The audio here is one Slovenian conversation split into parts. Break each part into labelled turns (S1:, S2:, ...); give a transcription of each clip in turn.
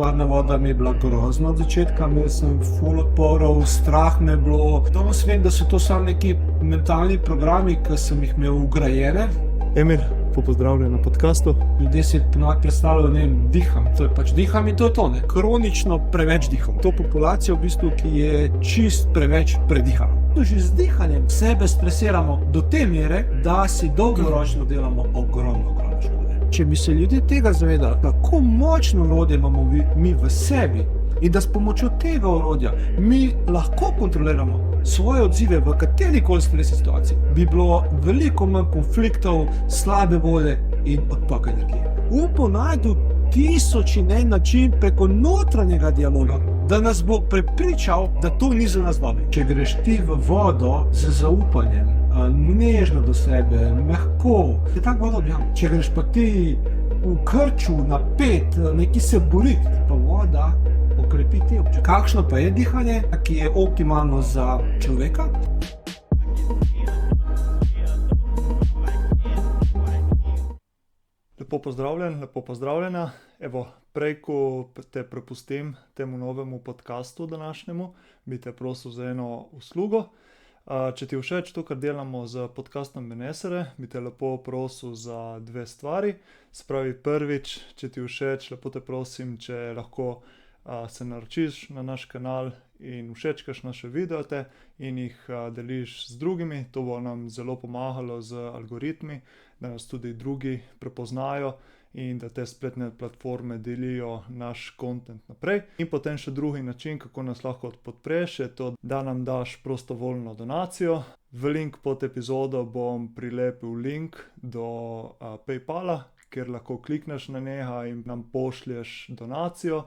S1: Hladna voda mi je bila grozna od začetka, imel sem ful odporov, strah me je bilo. Danes vem, da so to samo neki mentalni programi, ki sem jih imel vgrajene.
S2: Emil, pozdravljen na podkastu.
S1: Ljudje si ponavadi predstavljajo, ne vem, diham. To je pač diham in to je to, ne. Kronično preveč diham. To populacijo v bistvu, ki je čist preveč predihana. Že z dihanjem sebe stresiramo do te mere, da si dolgoročno delamo ogromno škode. Če bi se ljudje tega zavedali, kako močno orodje imamo mi v sebi in da s pomočjo tega orodja mi lahko kontroliramo svoje odzive v katerikoli stresni situaciji, bi bilo veliko manj konfliktov, slabe volje in odtoka energije. Najdu tisoč in en način preko notranjega dialoga, da nas bo prepričal, da to ni za nas dobro. Če greš ti v vodo z zaupanjem, nežno do sebe, mehko, je tako voda objavljena. Če greš pa ti v krču, napet, neki se bori, pa voda okrepi te občutke. Kakšno pa je dihanje, ki je optimalno za človeka?
S2: Lepo pozdravljen, lepo pozdravljena. Evo, prej, ko te prepustim temu novemu podcastu današnjemu, bi te prosil za eno uslugo. Če ti všeč to, kar delamo z podcastom Benesere, bi te lepo prosil za dve stvari. Spravi prvič, če ti všeč, lepo te prosim, če lahko se naročiš na naš kanal in všečkaš naše videote in jih deliš z drugimi. To bo nam zelo pomagalo z algoritmi, da nas tudi drugi prepoznajo in da te spletne platforme delijo naš content naprej. In potem še drugi način, kako nas lahko podpreš, je to, da nam daš prostovoljno donacijo. V link pod epizodo bom prilepil link do PayPala, kjer lahko klikneš na njega in nam pošlješ donacijo.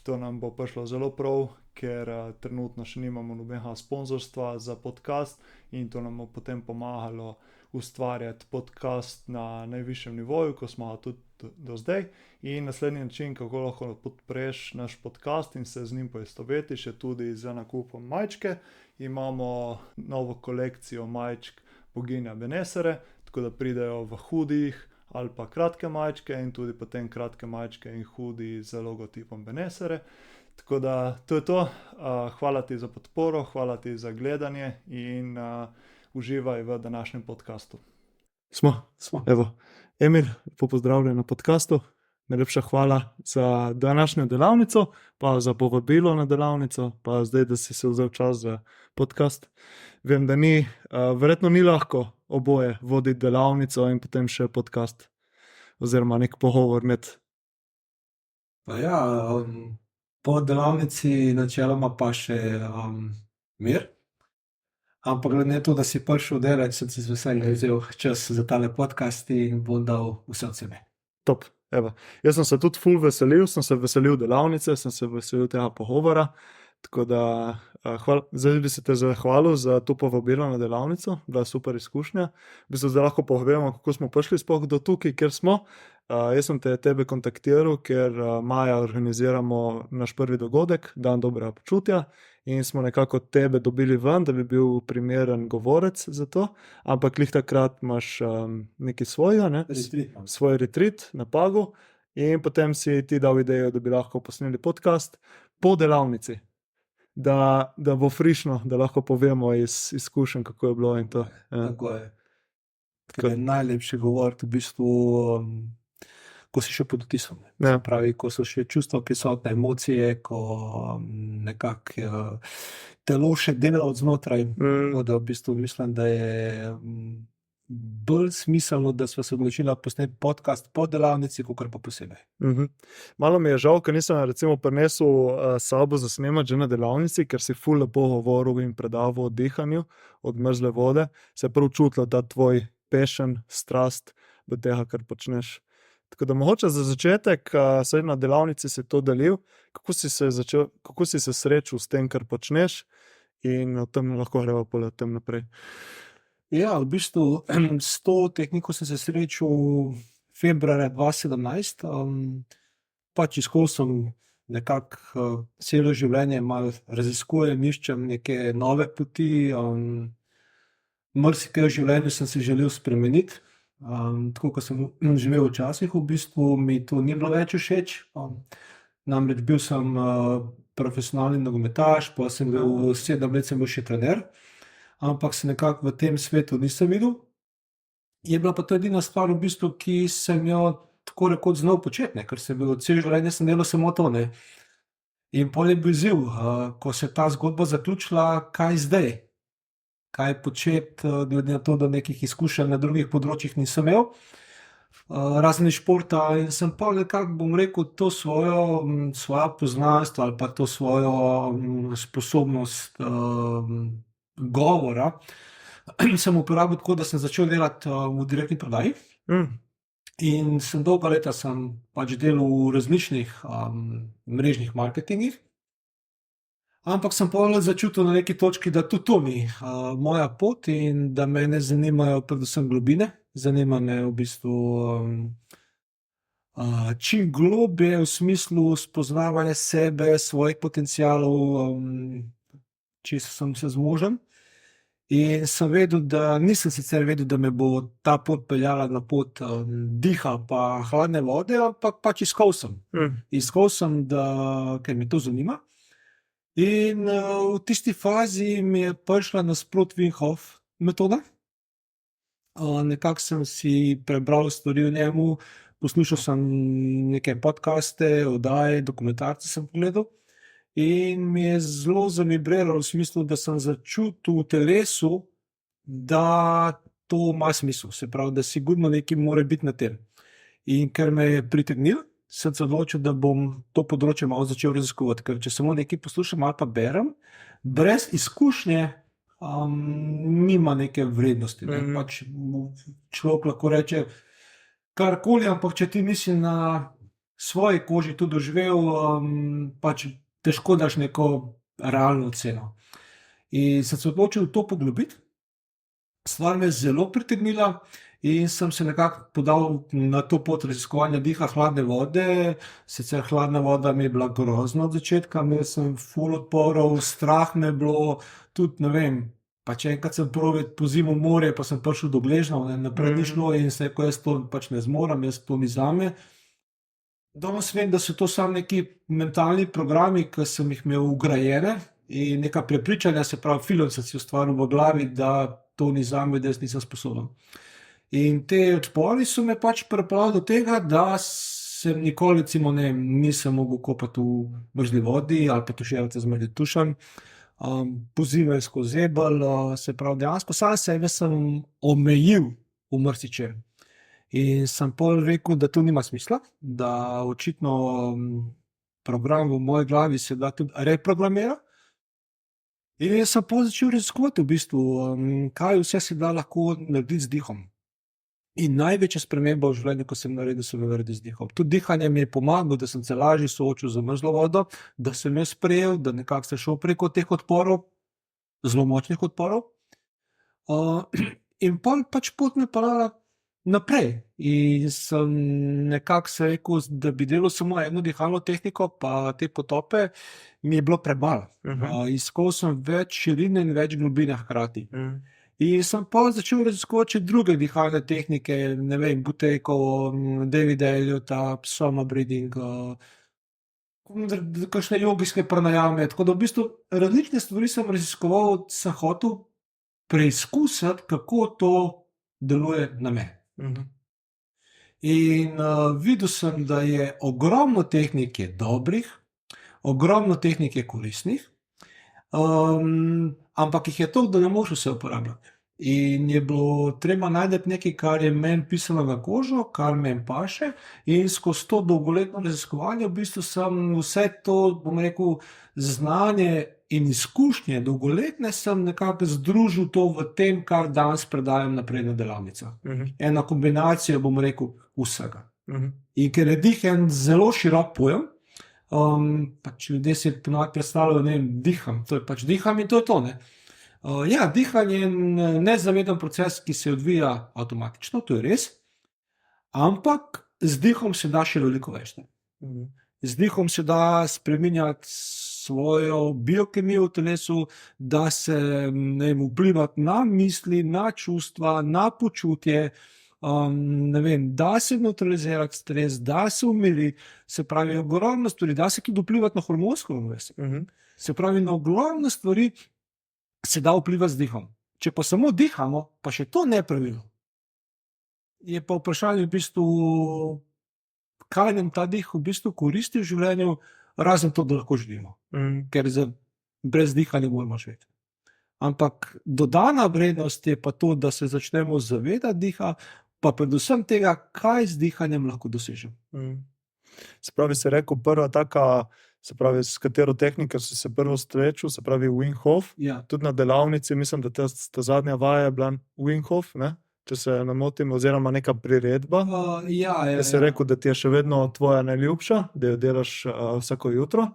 S2: To nam bo prišlo zelo prav, ker trenutno še nimamo nobenega sponzorstva za podcast in to nam bo potem pomagalo ustvarjati podcast na najvišjem nivoju, ko smo ga tudi do zdaj. In naslednji način, kako lahko podpreš naš podcast in se z njim poistovetiš, je tudi za nakupom majčke. Imamo novo kolekcijo majčk Boginja Benesere, tako da pridejo v hudih ali pa kratke majčke in tudi potem kratke majčke in hudi z logotipom Benesere. Tako da to je to. Hvala ti za podporo, hvala ti za gledanje in uživaj v današnjem podcastu. Smo. Evo, Emil, pozdravljen na podcastu. Najlepša hvala za današnjo delavnico, pa za povabilo na delavnico, pa zdaj, da si se vzel čas za podcast. Vem, da verjetno ni lahko oboje voditi delavnico in potem še podcast oziroma nek pogovor med.
S1: Pa ja, po delavnici načeloma pa še mir. Ampak glede na to, da si prišel delati, sem si z veseljem vzel čas za tale podcast in bom dal vse od sebe.
S2: Top, evo. Jaz sem se tudi ful veselil, sem se veselil delavnice, sem se veselil tega pogovora, tako da zdaj bi se te zahvalil za to povabilo na delavnico, bila je super izkušnja. Zdaj lahko povemo, kako smo prišli sploh do tukaj, kjer smo. Jaz sem tebe kontaktiral, ker maja organiziramo naš prvi dogodek, dan dobrega počutja, in smo nekako tebe dobili ven, da bi bil primeren govorec za to, ampak glih takrat imaš nekaj svojega, ne? Svoj retreat na Pagu in potem si ti dal idejo, da bi lahko posneli podcast po delavnici, da bo frišno, da lahko povemo iz izkušenj, kako je bilo in to.
S1: Tako je. Tako je najlepši govoriti v bistvu, ko si še pod vtisom.
S2: Ja.
S1: Pravi, ko so še čustva prisotne, emocije, ko nekako telo še dela od znotraj. Da v bistvu mislim, da je bolj smiselno, da sva se odločila posneti podcast po delavnici, kakor pa posebej.
S2: Malo mi je žal, ker nisem recimo prinesel sabo za snemati že na delavnici, ker si ful lepo govoril in predaval o dihanju, od mrzle vode. Se je prav čutilo, da tvoj passion, strast do tega, kar počneš. Tako da mogoče za začetek, saj na delavnici si to delil, kako si se srečal s tem, kar počneš in o tem lahko greva pol tem naprej.
S1: Ja, v bistvu s to tehniko sem se srečal februarja 2017. Pač iskal sem nekako celo življenje, malo raziskujem, iščem neke nove poti. Marsikaj v življenju sem se želel spremeniti. Tako kot sem živel včasih, v bistvu mi to ni bilo več všeč. Namreč bil sem profesionalni nogometaš, pa sem bil 7 let sem bil še trener, ampak se nekako v tem svetu nisem videl. Je bila pa to edina stvar, v bistvu, ki sem jo tako rekoč znal početi, ker sem bil celo življenje sem delal samo to. Ne. In pol je bil izziv, ko se je ta zgodba zaključila, kaj zdaj? Kaj početi, glede na to, da nekih izkušenj na drugih področjih nisem imel, razen iz športa, in sem pa nekako, bom rekel, to svoja poznanstva ali pa to svojo sposobnost govora sem uporabil tako, da sem začel delati v direktni prodaji. In sem dolga leta pač delal v različnih mrežnih marketingih, ampak sem pol začutil na neki točki, da tudi to ni moja pot in da me ne zanimajo predvsem globine, zanima me v bistvu čim globje v smislu spoznavanja sebe, svojih potencialov, česa sem se zmožen. In sem vedel, nisem sicer vedel, da me bo ta pot peljala na pot diha pa hladne vode, ampak pač iskal sem. Iskal sem, ker me to zanima. In v tisti fazi mi je prišla nasproti Wim Hof metoda. Nekako sem si prebral stvari o njemu, poslušal sem neke podcaste, oddaje, dokumentarce sem pogledal. In mi je zelo zavibriralo v smislu, da sem začutil v telesu, da to ima smisel. Se pravi, da sigurno nekaj mora biti na tem. In ker me je pritegnil, sem se odločil, da bom to področje malo začel raziskovati. Ker če samo nekaj poslušam ali pa berem, brez izkušnje nima neke vrednosti. Ne? Pač človek lahko reče karkoli, ampak če ti nisi na svoji koži to doživel, pač težko daš neko realno oceno. In sem se odločil to poglobiti. Stvar me je zelo pritegnila in sem se nekako podal na to pot raziskovanja diha hladne vode. Sicer hladna voda mi je bila grozna od začetka, imel sem ful odporov, strah me je bilo, tudi ne vem, pač enkrat sem probal po zimu morje, pa sem prišel do gležnjev, naprej ni šlo in sem rekel, jaz to pač ne zmorem, jaz to ni zame. Danes vem, da so to samo neki mentalni programi, ki sem jih imel vgrajene in neka prepričanja, se pravi, film sem si ustvaril v glavi, da to ni zame, da jaz nisem sposoben. In te odpori so me pač pripeljali do tega, da sem nikoli, recimo, nisem mogel kopati v mrzli vodi ali pa tuširati z mrzlim tušem, pozivaj skozi zebelj, se pravi, dejansko sam sebe sem omejil v marsičem. In sem pol rekel, da to nima smisla, da očitno program v moji glavi se da tudi reprogramira. In sem pol začel raziskovati v bistvu, kaj vse se da lahko narediti z dihom. In največja sprememba v življenju, ko sem naredil, sem naredil z dihom. Tudi dihanje mi je pomagal, da sem se lažje soočil z mrzlo vodo, da sem jo sprejel, da nekako sem šel preko teh odporov, zelo močnih odporov. In pol pač pot me peljala naprej. In sem nekako se rekel, da bi delal samo eno dihalno tehniko, pa te potope mi je bilo premalo. Iskal sem več širine in več globine hkrati. In sem pa začel raziskovati druge dihalne tehnike, ne vem, Buteyko, David Elliotta, Soma breathing, kakšne jogijske pranajame. Tako da v bistvu različne stvari sem raziskoval, sem hotel preizkusiti, kako to deluje na me. In videl sem, da je ogromno tehnik je dobrih, ogromno tehnik je koristnih, ampak jih je to, da ne moreš vse uporabljati. In je bilo treba najti nekaj, kar je meni pisalo na kožo, kar meni paše, in skozi to dolgoletno raziskovanje v bistvu sem vse to, bom rekel, znanje in izkušnje dolgoletne sem nekako združil to v tem, kar danes predajam naprej na delavnicah. Ena kombinacija, bom rekel, vsega. In ker je dih en zelo širok pojem, pač ljudje si ponavadi predstavljajo, ne vem, diham, to je pač diham in to je to, ne. Ja, dihanje je nezaveden proces, ki se odvija avtomatično, to je res, ampak z dihom se da še veliko več, ne. Z dihom se da spreminjati svojo biokemijo v telesu, da se, ne vem, vplivati na misli, na čustva, na počutje, ne vem, da se neutralizirati stres, da se umiriti, se pravi, ogromno stvari, da se tudi vplivati na hormonsko ravnovesje. Se pravi, na ogromno stvari se da vplivati z dihom. Če pa samo dihamo, pa še to nepravilno, je pa vprašanje v bistvu, kaj nam ta dih v bistvu koristi v življenju, razen to, da lahko živimo. Ker brez diha ne moremo živeti. Ampak dodana vrednost je pa to, da se začnemo zavedati diha, pa predvsem tega, kaj z dihanjem lahko dosežemo.
S2: Se pravi, si rekel, prva taka, se pravi, s katero tehniko si se prvo srečal, se pravi Wim Hof.
S1: Ja.
S2: Tudi na delavnici, mislim, da ta zadnja vaja je bila Wim Hof, ne? Če se ne motim, oziroma neka priredba. Jaz si rekel, da ti je še vedno tvoja najljubša, da jo delaš vsako jutro.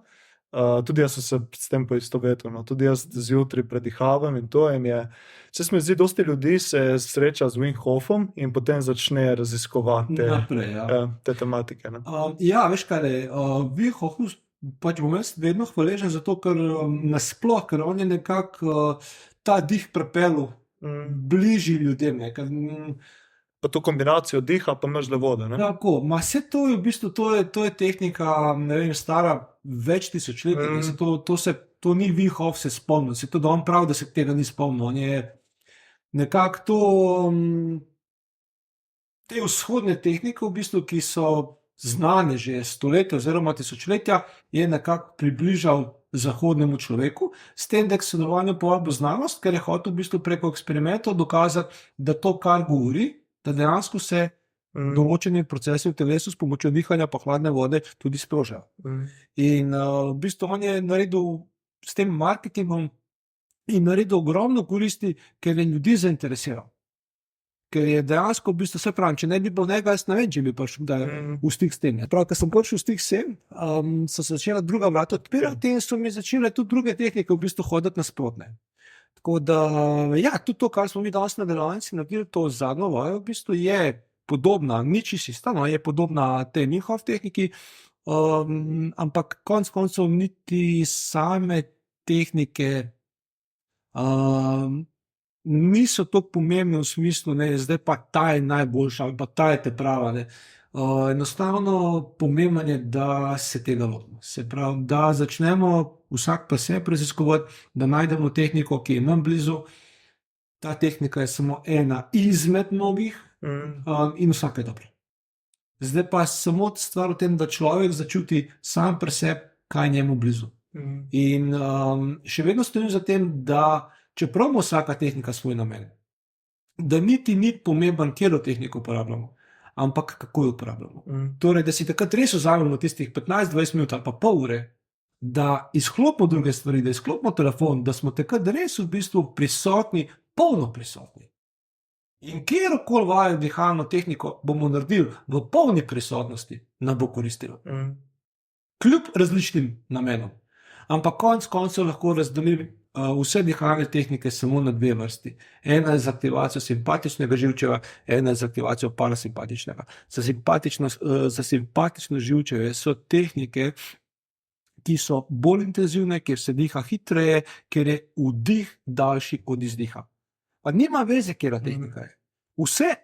S2: Tudi jaz sem se s tem poistovetil, no. Tudi jaz zjutraj predihavam in to se mi zdi, dosti ljudi se sreča z Wim Hofom in potem začne raziskovati
S1: Naprej,
S2: te tematike, ne.
S1: Veš kaj je, Wim Hofu pač bom jaz vedno hvaležen za to, ker nasploh, ker on je nekako ta dih pripeljal bližje ljudem, ne, ker
S2: Pa to kombinacijo diha pa mrzle vode, ne.
S1: tako, vse to je v bistvu, to je tehnika, ne vem, stara več tisočletij, to ni Wim Hof se spomnil, se tudi on pravi, da se tega ni spomnil, on je nekako to, te vzhodne tehnike v bistvu, ki so znane že stoletja oziroma tisočletja, je nekako približal zahodnemu človeku, s tem, da je k sodelovanju povabil znanost, ker je hotel v bistvu preko eksperimentov dokazati, da to, kar govori, da dejansko se določeni procesi v telesu s pomočjo dihanja pa hladne vode tudi sprožajo. In v bistvu on je naredil s tem marketingom in naredil ogromno koristi, ker je ljudi zainteresiral. Ker je dejansko v bistvu, se pravi, če ne bi bilo njega, jaz ne vem, če bi prišel v stik s tem. Prav, ko sem prišel v stik s tem, so se začela druga vrata odpirati in so mi začele tudi druge tehnike v bistvu hoditi nasprotne. Tako da, tudi to, kar smo mi danes na delavnici naredili, to zadnjo vajo, v bistvu je podobna, ni čisto ista, no, je podobna tej Wim Hof tehniki, ampak konec koncev niti same tehnike niso tako pomembne v smislu, ne, zdaj pa ta je najboljša ali pa ta je te prava, ne. Enostavno pomembno je, da se tega lotimo. Se pravi, da začnemo vsak pa sebe raziskovati, da najdemo tehniko, ki je nam blizu. Ta tehnika je samo ena izmed mnogih in vsaka je dobra. Zdaj pa samo stvar v tem, da človek začuti sam pri sebi, kaj je njemu blizu. In še vedno stojim za tem, da čeprav ima vsaka tehnika svoj namen, da niti ni pomemben, katero tehniko uporabljamo, ampak kako jo uporabljamo. Torej, da si takrat res vzamemo tistih 15-20 minut ali pa pol ure, da izklopimo druge stvari, da izklopimo telefon, da smo takrat res v bistvu prisotni, polno prisotni. In kjerkoli vajo dihalno tehniko bomo naredili v polni prisotnosti, nam bo koristilo. Kljub različnim namenom. Ampak konec koncev lahko razdelim vse dihalne tehnike samo na dve vrsti. Ena je z aktivacijo simpatičnega živčeva, ena je z aktivacijo parasimpatičnega. Za simpatično živčevje so tehnike, ki so bolj intenzivne, kjer se diha hitreje, ker je vdih daljši od izdiha. Pa nima veze, katera tehnika je. Vse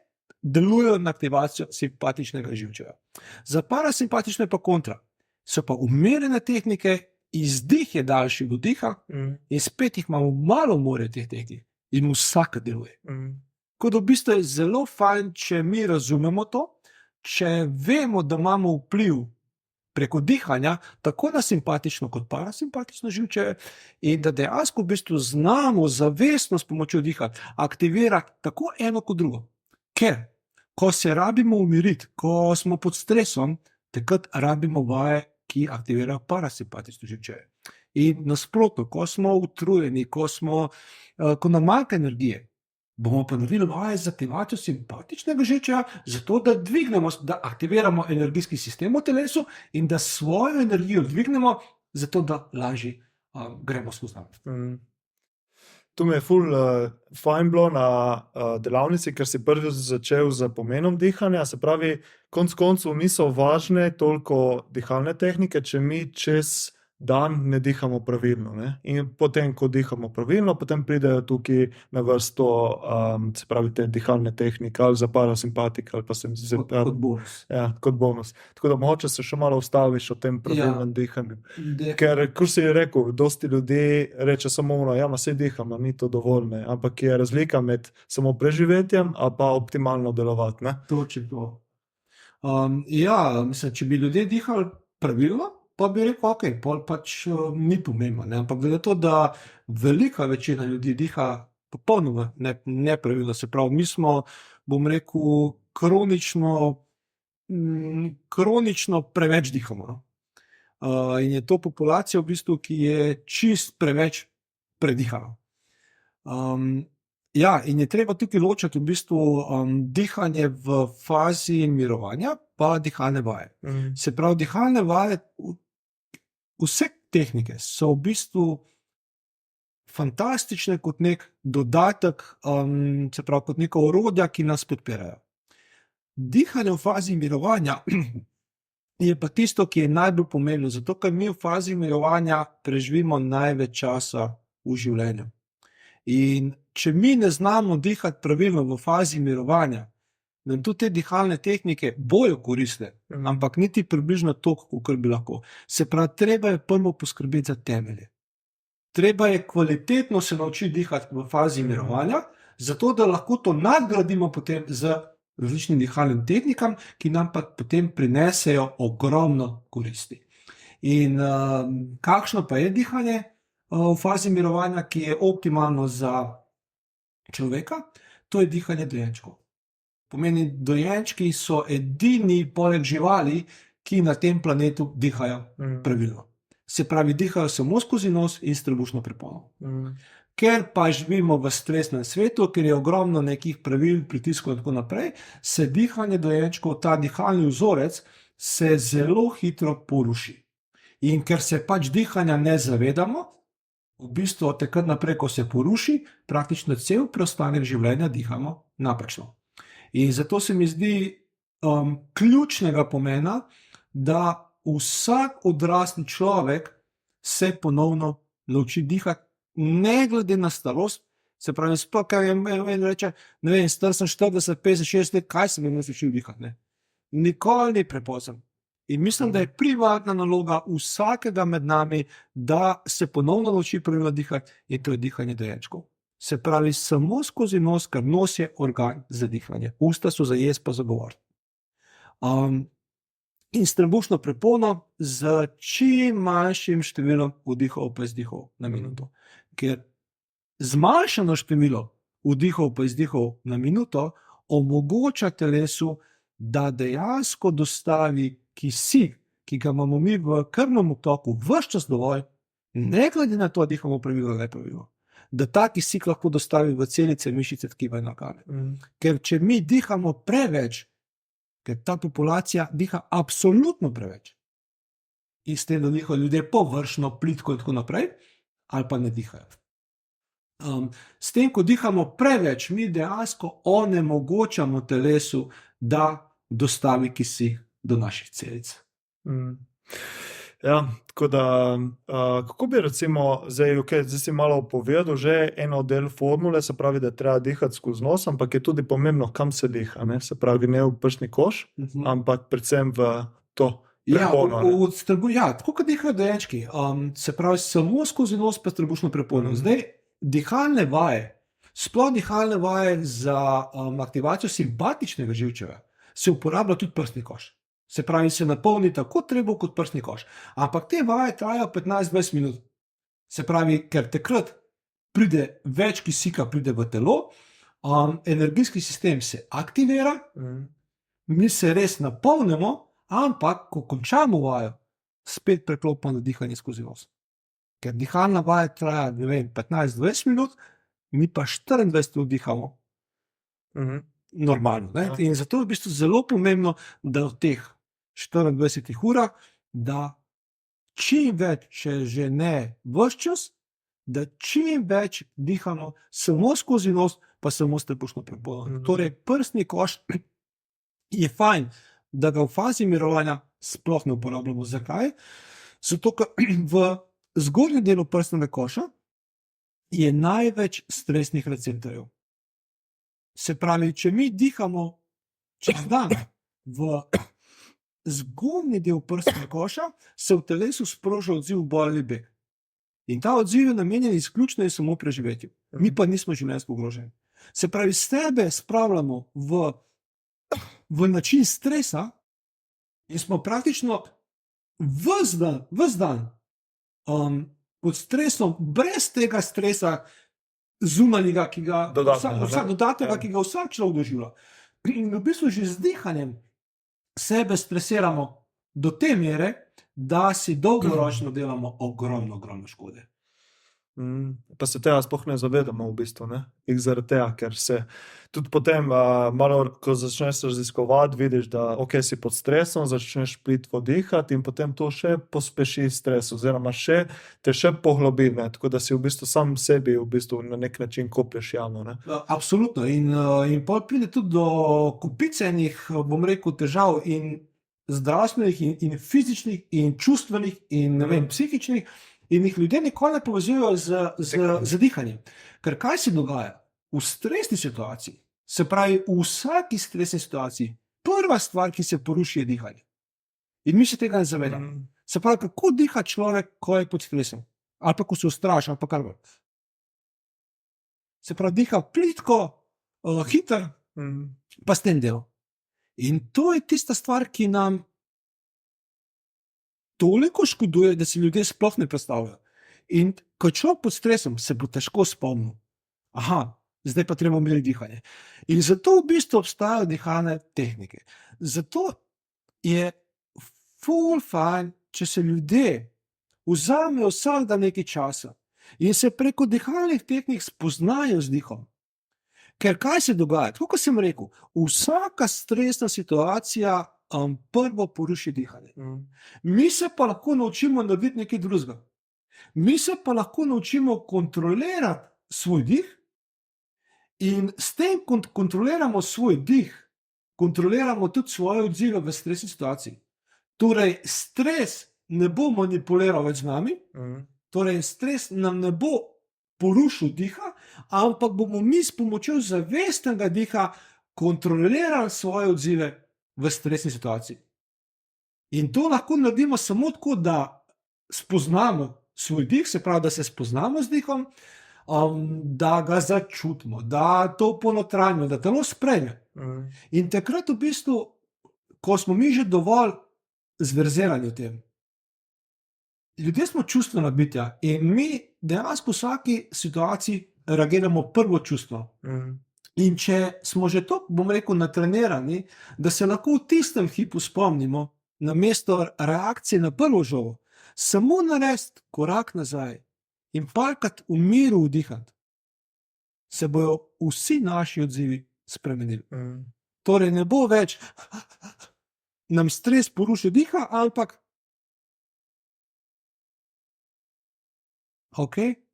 S1: delujejo na aktivacijo simpatičnega živčeva. Za parasimpatično je pa kontra. So pa umirjene tehnike, izdih je daljši od vdiha in spet jih imamo malo more teh tehnik in vsaka deluje. Tako da v bistvu je zelo fajn, če mi razumemo to, če vemo, da imamo vpliv preko dihanja, tako na simpatično kot parasimpatično živčevje, in da dejansko v bistvu znamo zavestno s pomočjo diha aktivirati tako eno kot drugo. Ker, ko se rabimo umiriti, ko smo pod stresom, takrat rabimo vaje, ki aktivirajo parasimpatično živčevje. In nasprotno, ko smo utrujeni, ko nam manjka energije, bomo pa naredili vaje z aktivacijo simpatičnega živčevja, zato da dvignemo, da aktiviramo energijski sistem v telesu in da svojo energijo dvignemo, zato da lažje gremo skozi dan.
S2: To mi je fajn bilo na delavnici, ker si prvi začel z pomenom dihanja, se pravi, konec koncev niso važne toliko dihalne tehnike, če mi čez dan ne dihamo pravilno. Ne? In potem, ko dihamo pravilno, potem pridejo tukaj na vrsto, se pravi, te dihalne tehnike, ali za parasimpatik, ali pa
S1: kot bonus.
S2: Ja, kot bonus. Tako da mogoče se še malo ustaviš o tem pravilnem dihanju. Ker, kot si rekel, dosti ljudi reče samo ono, ja, ma saj diham, a ni to dovolj, ne? Ampak je razlika med samo preživetjem, a pa optimalno delovati. Ne?
S1: Točno to. Ja, mislim, če bi ljudje dihali pravilno, pa bi rekel, ok, pol pač ni pomembno, ne? Ampak glede to, da velika večina ljudi diha popolnoma nepravilno, se pravi, mi smo, bom rekel, kronično preveč dihamo. No? In je to populacija v bistvu, ki je čist preveč predihana. Ja, in je treba tukaj ločiti v bistvu dihanje v fazi mirovanja pa dihalne vaje. Se pravi, dihalne vaje, vse tehnike so v bistvu fantastične kot nek dodatek, se pravi, kot neka orodja, ki nas podpirajo. Dihanje v fazi mirovanja je pa tisto, ki je najbolj pomembno, zato ker mi v fazi mirovanja preživimo največ časa v življenju. In če mi ne znamo dihati pravilno v fazi mirovanja, nam tudi te dihalne tehnike bojo koristne, ampak niti približno toliko, kot bi lahko. Se pravi, treba je prvo poskrbeti za temelje. Treba je kvalitetno se naučiti dihati v fazi mirovanja, zato da lahko to nadgradimo potem z različnim dihalnim tehnikam, ki nam pa potem prinesejo ogromno koristi. In kakšno pa je dihanje v fazi mirovanja, ki je optimalno za človeka? To je dihanje dojenčkov. Pomeni, dojenčki so edini poleg živali, ki na tem planetu dihajo pravilno. Se pravi, dihajo samo skozi nos in s trebušno prepono. Ker pa živimo v stresnem svetu, ker je ogromno nekih pravil, pritiskov in tako naprej, se dihanje dojenčkov, ta dihalni vzorec, se zelo hitro poruši. In ker se pač dihanja ne zavedamo, v bistvu od takrat naprej, ko se poruši, praktično cel preostanek življenja dihamo napačno. In zato se mi zdi ključnega pomena, da vsak odrasli človek se ponovno nauči dihati, ne glede na starost. Se pravi, sploh, kaj en reče, ne vem, star sem 40, 50, 60 let, kaj sem jim naučil dihati? Ne? Nikoli ni prepozno. In mislim, da je primarna naloga vsakega med nami, da se ponovno nauči pravilno dihati, in to je dihanje dojenčkov. Se pravi, samo skozi nos, ker nos je organ za dihanje. Usta so za jesti pa za govoriti. In s trebušno prepono z čim manjšim številom vdihov pa izdihov na minuto. Ker zmanjšano število vdihov pa izdihov na minuto omogoča telesu, da dejansko dostavi kisik, ki ga imamo mi v krvnem obtoku ves čas dovolj, ne glede na to, da dihamo pravilno ali nepravilno, da ta kisik lahko dostavi v celice, mišice, tkiva in organe. Ker če mi dihamo preveč, ker ta populacija diha absolutno preveč, in s tem, da dihajo ljudje površno, plitko in tako naprej, ali pa ne dihajo. S tem, ko dihamo preveč, mi dejansko onemogočamo telesu, da dostavi kisik do naših celic.
S2: Ja, tako da, kako bi recimo, zdaj si malo povedal že eno del formule, se pravi, da treba dihati skozi nos, ampak je tudi pomembno, kam se diha, ne? Se pravi, ne v prsni koš, ampak predvsem v to prepono.
S1: Ja, tako kot dihajo dojenčki, se pravi, samo skozi nos pa s trebušno prepono. Zdaj, dihalne vaje, sploh dihalne vaje za aktivacijo simpatičnega živčeva, se uporablja tudi prsni koš. Se pravi, se napolni tako trebuh kot prsni koš. Ampak te vaje trajajo 15-20 minut. Se pravi, ker takrat pride več kisika, pride v telo, energijski sistem se aktivira, mi se res napolnimo, ampak ko končamo vajo, spet preklopimo na dihanje skozi nos. Ker dihalna vaja traja, ne vem, 15-20 minut, mi pa 24 minut dihamo. Normalno. Ne? In zato je v bistvu zelo pomembno, da v teh 24 urah, da čim več, če že ne ves čas, da čim več dihamo samo skozi nos, pa samo s trebušno prepono. Torej, prsni koš je fajn, da ga v fazi mirovanja sploh ne uporabljamo. Zakaj? Zato, ker v zgornjem delu prsnega koša je največ stresnih receptorjev. Se pravi, če mi dihamo čez dan v zgornji del prsnega koša, se v telesu sproža odziv boj ali beg. In ta odziv je namenjen izključno in samo preživetju. Mi pa nismo življenjsko ogroženi. Se pravi, sebe spravljamo v način stresa in smo praktično ves dan pod stresom, brez tega stresa zunanjega, ki ga dodatnega, ki ga vsak človek doživlja. In v bistvu že z dihanjem sebe stresiramo do te mere, da si dolgoročno delamo ogromno škode.
S2: Pa se tega sploh ne zavedamo v bistvu, ne? In zaradi tega, ker se tudi potem malo, ko začneš raziskovati, vidiš, da si pod stresom, začneš plitvo dihati in potem to še pospeši stres oziroma te še poglobi, ne? Tako da si v bistvu sam sebi v bistvu na nek način koplješ jamo, ne?
S1: Absolutno. In pol pride tudi do kopice enih, bom rekel, težav in zdravstvenih in fizičnih in čustvenih in psihičnih, in jih ljudje nikoli ne povezujejo z dihanjem. Ker kaj se dogaja? V stresni situaciji, se pravi v vsaki stresni situaciji, prva stvar, ki se poruši, je dihanje. In mi se tega ne zavedamo. Se pravi, kako diha človek, ko je pod stresom? Ali pa ko se ustraši, ali pa kar. Se pravi, diha plitko, hiter, pa s tem del. In to je tista stvar, ki nam toliko škoduje, da si ljudje sploh ne predstavljajo. In ko je človek pod stresom, se bo težko spomnil. Zdaj pa treba imeti dihanje. In zato v bistvu obstajajo dihalne tehnike. Zato je ful fajn, če se ljudje vzamejo vsak dan nekaj časa in se preko dihalnih tehnik spoznajo z dihom. Ker kaj se dogaja? Tako kot sem rekel, vsaka stresna situacija prvo poruši dihanje. Mi se pa lahko naučimo narediti nekaj drugega. Mi se pa lahko naučimo kontrolirati svoj dih in s tem, ko kontroliramo svoj dih, kontroliramo tudi svoje odzive v stresni situaciji. Torej, stres ne bo manipuliral več z nami, torej stres nam ne bo porušil diha, ampak bomo mi s pomočjo zavestnega diha kontrolirali svoje odzive v stresni situaciji. In to lahko naredimo samo tako, da spoznamo svoj dih, se pravi, da se spoznamo z dihom, da ga začutimo, da to ponotranjimo, da telo sprejme. In takrat v bistvu, ko smo mi že dovolj zverzirani v tem, ljudje smo čustvena bitja in mi dejansko v vsaki situaciji reagiramo prvo čustvo. In če smo že to, bom rekel, natrenirani, da se lahko v tistem hipu spomnimo, namesto reakcije na prvo žogo, samo narediti korak nazaj in parkrat v miru vdihati, se bojo vsi naši odzivi spremenili. Torej ne bo več nam stres porušil diha, ampak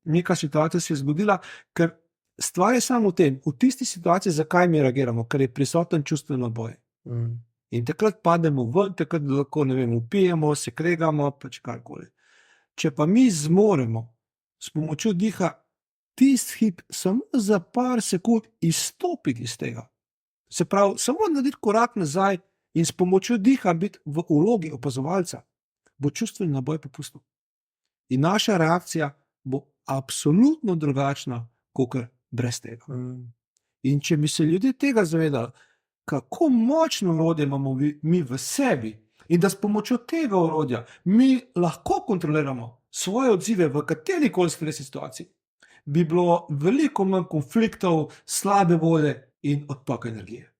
S1: neka situacija se je zgodila, ker stvar je samo v tem, v tisti situaciji, zakaj mi reagiramo, ker je prisoten čustveni naboj. In takrat pademo ven, takrat lahko, vpijemo, se kregamo, pač karkoli. Če pa mi zmoremo s pomočjo diha tisti hip samo za par sekund izstopiti iz tega, se pravi, samo narediti korak nazaj in s pomočjo diha biti v vlogi opazovalca, bo čustveni naboj popustil. In naša reakcija bo absolutno drugačna, kakor brez tega. In če bi se ljudje tega zavedali, kako močno orodje imamo mi v sebi in da s pomočjo tega orodja mi lahko kontroliramo svoje odzive v katerikoli stresni situaciji, bi bilo veliko manj konfliktov, slabe volje in odtoka energije.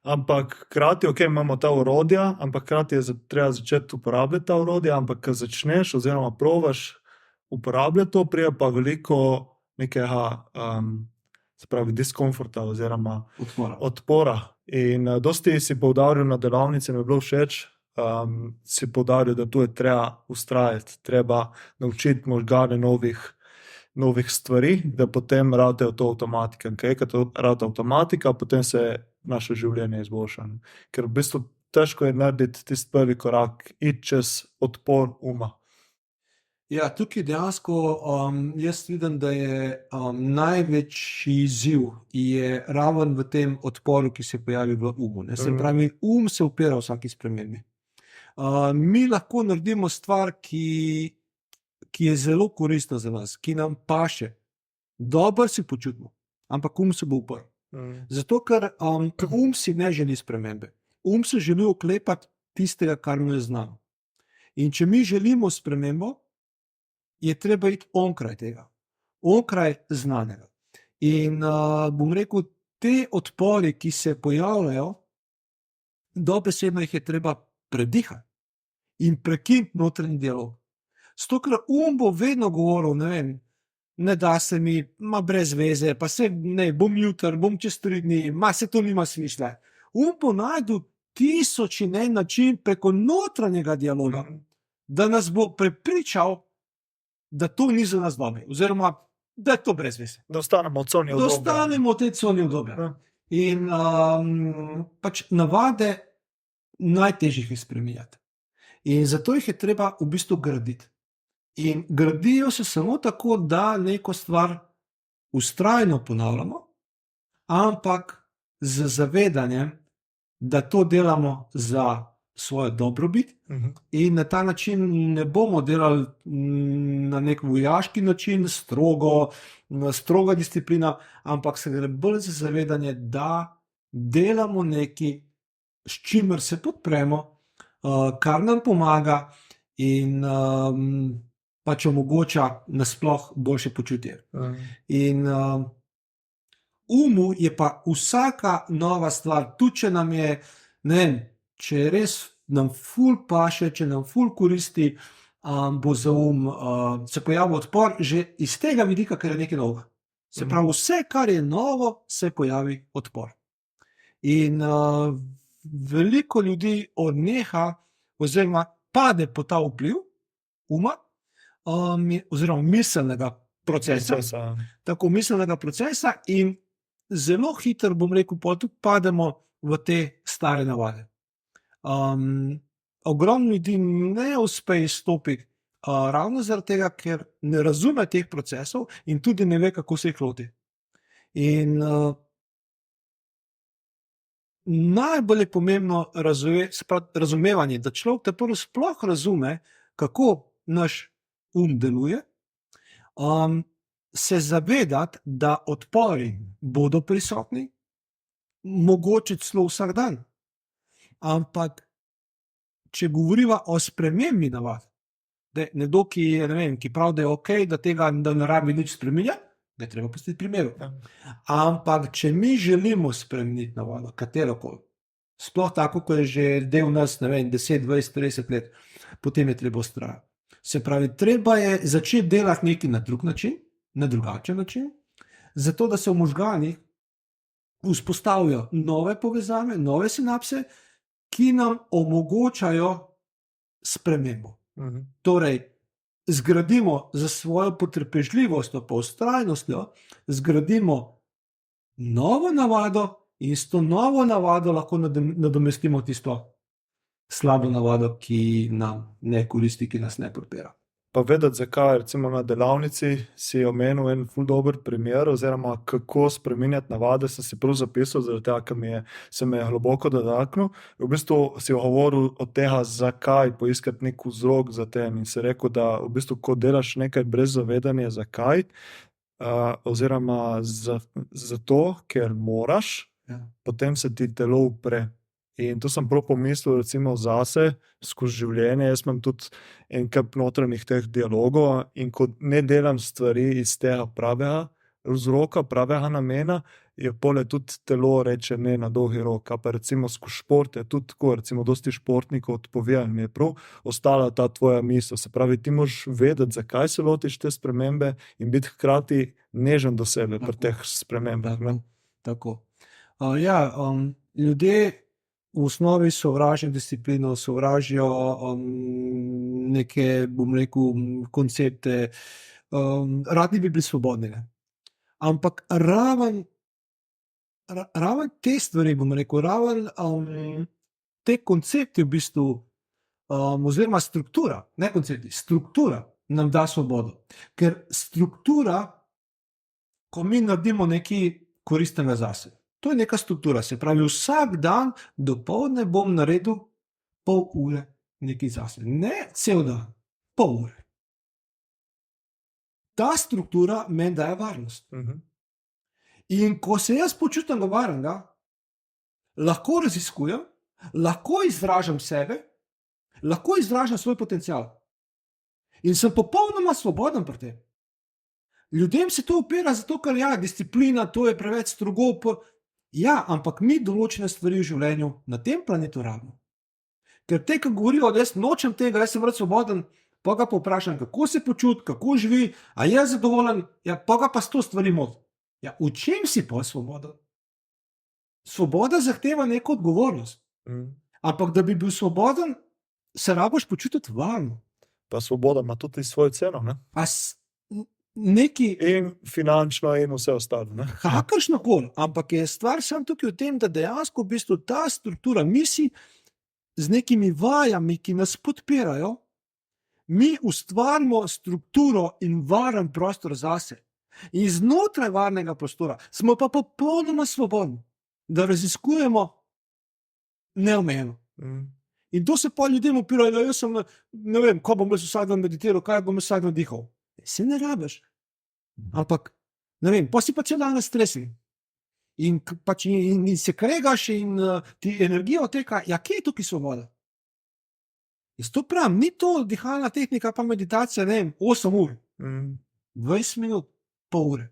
S2: Ampak hkrati, imamo ta orodja, ampak hkrati je treba začeti uporabljati ta orodja, ampak ko začneš oziroma probaš uporabljati to, prije pa veliko nekega se pravi diskomforta oziroma odpora. In dosti si poudaril na delavnici, mi je bilo všeč, si poudaril, da tu je treba ustrajati, treba naučiti možgane novih stvari, da potem radejo to avtomatika. Ker to rade avtomatika, potem se naše življenje izboljša. Ker v bistvu težko je narediti tisti prvi korak, iti čez odpor uma.
S1: Ja, tukaj dejansko jaz vidim, da je največji izziv je raven v tem odporu, ki se pojavi v umu. Ne. Se pravi, se upira vsaki spremembi. Mi lahko naredimo stvar, ki je zelo koristna za nas, ki nam paše. Dobro se počutimo, ampak se bo uprl. Zato, ker si ne želi spremembe. Se želi oklepati tistega, kar mu je znano. In če mi želimo spremembo, je treba iti onkraj tega, onkraj znanega. In bom rekel, te odpori, ki se pojavljajo, dobesedno jih je treba predihati in prekiniti notranji dialog. Zato, ker bo vedno govoril, ne vem, ne da se mi, brez veze, pa se ne, bom jutri, bom čez 3 dni, se to nima smisla. Bo najdel 1000 in en način preko notranjega dialoga, da nas bo prepričal, da to ni za nas dobro, oziroma da je to brez veze.
S2: Da ostanemo v coni udobja.
S1: Da ostanemo v tej coni udobja. In pač navade najtežjih je spreminjati. In zato jih je treba v bistvu graditi. In gradijo se samo tako, da neko stvar vztrajno ponavljamo, ampak z zavedanjem, da to delamo za svojo dobrobit in na ta način ne bomo delali na nek vojaški način, stroga disciplina, ampak se gre bolj za zavedanje, da delamo nekaj, s čimer se podpremo, kar nam pomaga in pač omogoča nasploh boljše počutje. In je pa vsaka nova stvar, tudi če nam je, ne vem, če res nam ful paše, če nam ful koristi, bo za se pojavil odpor že iz tega vidika, ker je nekaj novega. Se pravi, vse, kar je novo, se pojavi odpor. In veliko ljudi odneha oziroma pade pod ta vpliv uma, oziroma miselnega procesa. Tako miselnega procesa in zelo hitro, bom rekel, tudi pademo v te stare navade. Ogromno ljudi ne uspe izstopiti ravno zaradi tega, ker ne razume teh procesov in tudi ne ve, kako se jih loti. In najbolj je pomembno razumevanje, da človek prvo sploh razume, kako naš deluje, se zavedati, da odpori bodo prisotni, mogoče celo vsak dan. Ampak, če govoriva o spremembi navad, da je nekdo, ki pravi, da je okej, da tega ne rabi nič spreminjati, ga je treba pustiti pri miru. Ampak, če mi želimo spremeniti navado, katerokoli, sploh tako, ko je že del nas, 10, 20, 30 let, potem je treba vztrajati. Se pravi, treba je začeti delati nekaj na drug način, na drugačen način, zato da se v možganih vzpostavijo nove povezave, nove sinapse, ki nam omogočajo spremembo. Torej, zgradimo za svojo potrpežljivostjo, pa vztrajnostjo, zgradimo novo navado in s to novo navado lahko nadomestimo tisto slabo navado, ki nam ne koristi, ki nas ne podpira.
S2: Pa vedeti, zakaj, recimo na delavnici si omenil en ful dober primer, oziroma kako spreminjati navade, sem si prav zapisal, zaradi tega, ker se me je globoko dotaknil. V bistvu si govoril od tega, zakaj, poiskati nek vzrok za tem in si rekel, da v bistvu, ko delaš nekaj brez zavedanja, zakaj, oziroma zato, ker moraš, potem se ti telo upre. In to sem prav pomislil recimo zase, skozi življenje, jaz imam tudi en kup notranjih teh dialogov in ko ne delam stvari iz tega pravega vzroka, pravega namena, je poleg tudi telo reče ne na dolgi rok. Pa recimo skozi šport je tudi tako, recimo dosti športnikov odpove, mi je prav ostala ta tvoja misel. Se pravi, ti moraš vedeti, zakaj se lotiš te spremembe in biti hkrati nežen do sebe pri teh spremembah.
S1: Tako. Ljudje v osnovi sovražijo disciplino, sovražijo neke, bom rekel, koncepte, radi bi bili svobodni. Ampak raven te stvari, bom rekel, raven te koncepti v bistvu, oziroma struktura, ne koncepti, struktura nam da svobodo. Ker struktura, ko mi naredimo nekaj koristnega zase, to je neka struktura, se pravi, vsak dan dopoldne bom naredil pol ure nekaj zase. Ne cel dan, pol ure. Ta struktura meni daje varnost. In ko se jaz počutim varnega, lahko raziskujem, lahko izražam sebe, lahko izražam svoj potencial. In sem popolnoma svoboden pri tem. Ljudem se to upira zato, ker disciplina, to je preveč strogo. Ja, ampak mi določene stvari v življenju na tem planetu rabimo. Ker te, ki govorijo, da jaz nočem tega, jaz sem rad svoboden, pa ga povprašam, kako se počuti, kako živi, a je zadovoljen, ja, pa ga pa 100 stvari moti. Ja, v čem si pa svoboden? Svoboda zahteva neko odgovornost. Ampak da bi bil svoboden, se rabiš počutiti varno.
S2: Pa svoboda ima tudi svojo ceno, ne?
S1: Neki,
S2: In finančno in vse ostalo, ne?
S1: kakršnokoli, ampak je stvar samo tukaj v tem, da dejansko v bistvu ta struktura, mi si z nekimi vajami, ki nas podpirajo, mi ustvarimo strukturo in varen prostor zase. In znotraj varnega prostora smo pa popolnoma svobodni, da raziskujemo neomejeno. In to se pa ljudem upirajo, da jaz sem, ne vem, ko bom jaz vsak dan meditiral, kaj bom vsak dan dihal. Se ne rabiš. Ampak, ne vem, pa si pa cel dan stresen. In se kregaš in ti energija odteka. Ja, kje je tukaj svoboda? Jaz to pravim, ni to dihalna tehnika pa meditacija, ne vem, 8 ur, 20 minut, pol ure.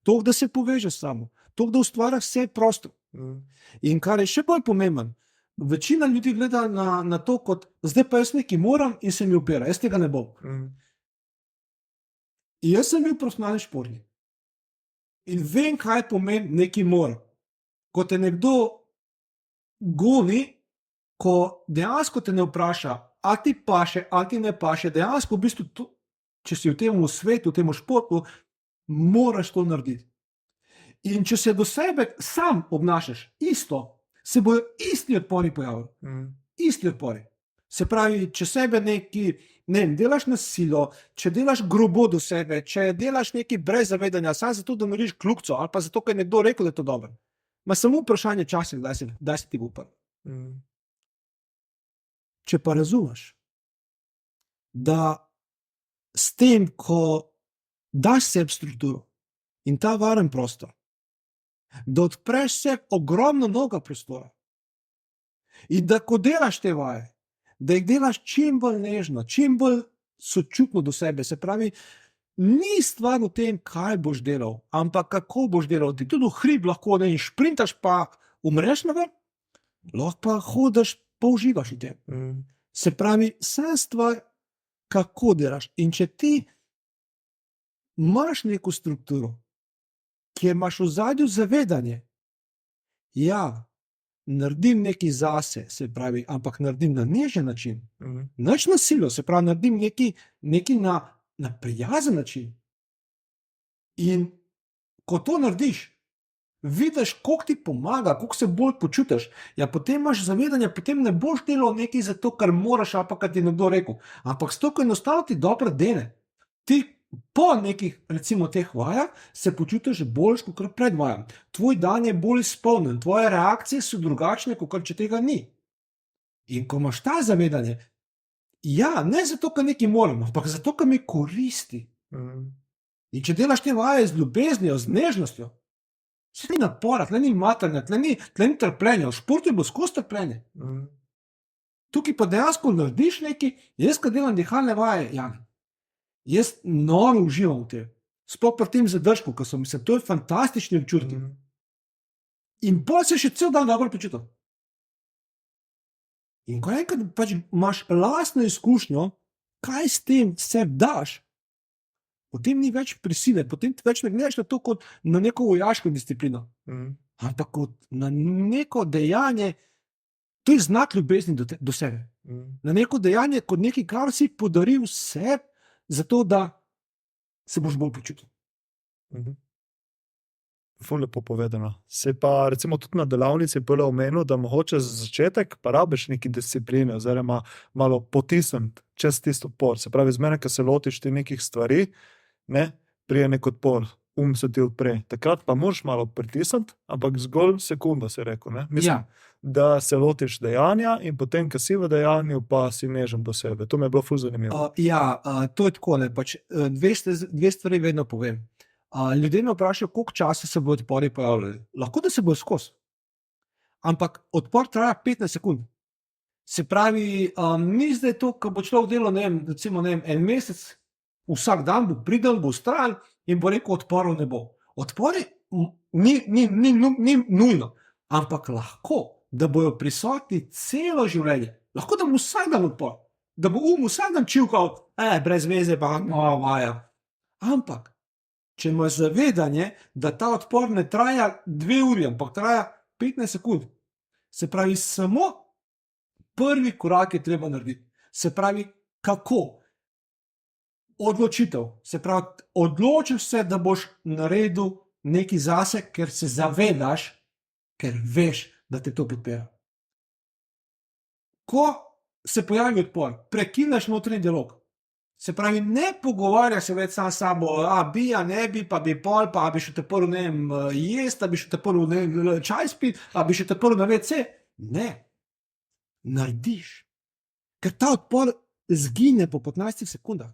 S1: Toliko, da se povežeš samo, toliko, da ustvariš vse prostor. In kar je še bolj pomemben, večina ljudi gleda na to kot, zdaj pa jaz nekaj moram in se mi upira, jaz tega ne bom. In jaz sem bil profesionalni športnik. In vem, kaj pomeni nekaj mora. Ko te nekdo goni, ko dejansko te ne vpraša, a ti paše, a ti ne paše, dejansko v bistvu, če si v tem svetu, v tem športu, moraš to narediti. In če se do sebe sam obnašaš isto, se bojo isti odpori pojavili. Isti odpori. Se pravi, če sebe neki, ne vem, delaš na silo, če delaš grobo do sebe, če delaš nekaj brez zavedanja, samo zato, da narediš kljukico, ali pa zato, ker je nekdo rekel, da je to dobro. Ma samo vprašanje časa, kdaj se ti bo uprl. Če pa razumeš, da s tem, ko daš sebi strukturo in ta varen prostor, da odpreš sebi ogromno novega prostora in da ko delaš te vaje, da jih delaš čim bolj nežno, čim bolj sočutno do sebe, se pravi, ni stvar v tem, kaj boš delal, ampak kako boš delal. Ti tudi v hrib lahko ne šprintaš pa umreš na ven, lahko pa hodiš pa uživaš v tem. Se pravi, vsa stvar, kako delaš. In če ti imaš neko strukturo, kjer imaš v ozadju zavedanje, ja, naredim nekaj zase, se pravi, ampak naredim na nežen način, nič na silo, se pravi, naredim nekaj na prijazen način. In ko to narediš, vidiš, koliko ti pomaga, koliko se bolj počutiš, ja, potem imaš zavedanje, potem ne boš delal nekaj zato, kar moraš, ali pa kar ti je nekdo rekel, ampak s to, ko enostavno ti dobro dene. Ti po nekih, recimo, teh vajah se počutiš boljš, kot pred vajam. Tvoj dan je bolj izpolnjen, tvoje reakcije so drugačne, kot če tega ni. In ko imaš ta zavedanje, ja, ne zato, ker nekaj moramo, ampak zato, ker mi koristi. In če delaš te vaje z ljubeznijo, z nežnostjo, se ni napora, tle ni matranja, tle ni trpljenja, v športu je bilo skozi trpljenje. Tukaj pa dejansko narediš nekaj, jaz, ko delam dihalne vaje, Jan, jaz noro uživam v tem. Sploh pri tem zadržku, ko sem, mislim, to je fantastični občutek. In potem se še cel dan dobro počutim. In ko enkrat pač imaš lastno izkušnjo, kaj s tem sebi daš, potem ni več prisile, potem ti več ne gledaš na to kot na neko vojaško disciplino, ampak kot na neko dejanje, to je znak ljubezni do sebe. Na neko dejanje kot nekaj, kar si podaril sebi, zato da se boš bolj počutil.
S2: Ful lepo povedano. Se pa recimo tudi na delavnici bilo omenil, da mogoče za začetek pa rabiš neki discipline oziroma malo potisniti čez tisto odpor. Se pravi, zmeraj, ko se lotiš ti nekih stvari, ne, prije nek odpor, se ti odpre. Takrat pa moraš malo pritisniti, ampak zgolj sekundo, si rekel, ne. Mislim,
S1: Ja.
S2: da se lotiš dejanja in potem, ko si v dejanju, pa si nežen do sebe. To mi je bilo ful zanimivo.
S1: To je tako, ne, pač, dve stvari vedno povem. Ljudje me vprašajo, koliko časa se bo odpori pojavljali. Lahko, da se bo skozi. Ampak odpor traja 15 sekund. Se pravi, ni zdaj to, ko bo človek delal, ne vem, recimo, ne vem, en mesec, vsak dan bo pridel, bo vztrajal in bo rekel, odporov ne bo. Odpori ni nujno, ampak lahko, da bojo prisotni celo življenje. Lahko, da bo vsak dan odpor, da bo vsak dan čivkal, brez veze, pa vaja. Ampak, če imaš zavedanje, da ta odpor ne traja 2 uri, ampak traja 15 sekund, se pravi, samo prvi korak je treba narediti. Se pravi, kako? Odločitev. Se pravi, odločiš se, da boš naredil nekaj zase, ker se zavedaš, ker veš, da te to podpira. Ko se pojavi odpor, prekineš notranji dialog. Se pravi, ne pogovarjaš se več sam s sabo, bi, ne bi, pa bi pol, pa bi še te prvo, ne vem, jesti, bi še te prvo, ne vem, čaj spiti, bi še te prvo na WC. Ne. Narediš. Ker ta odpor zgine po 15 sekundah.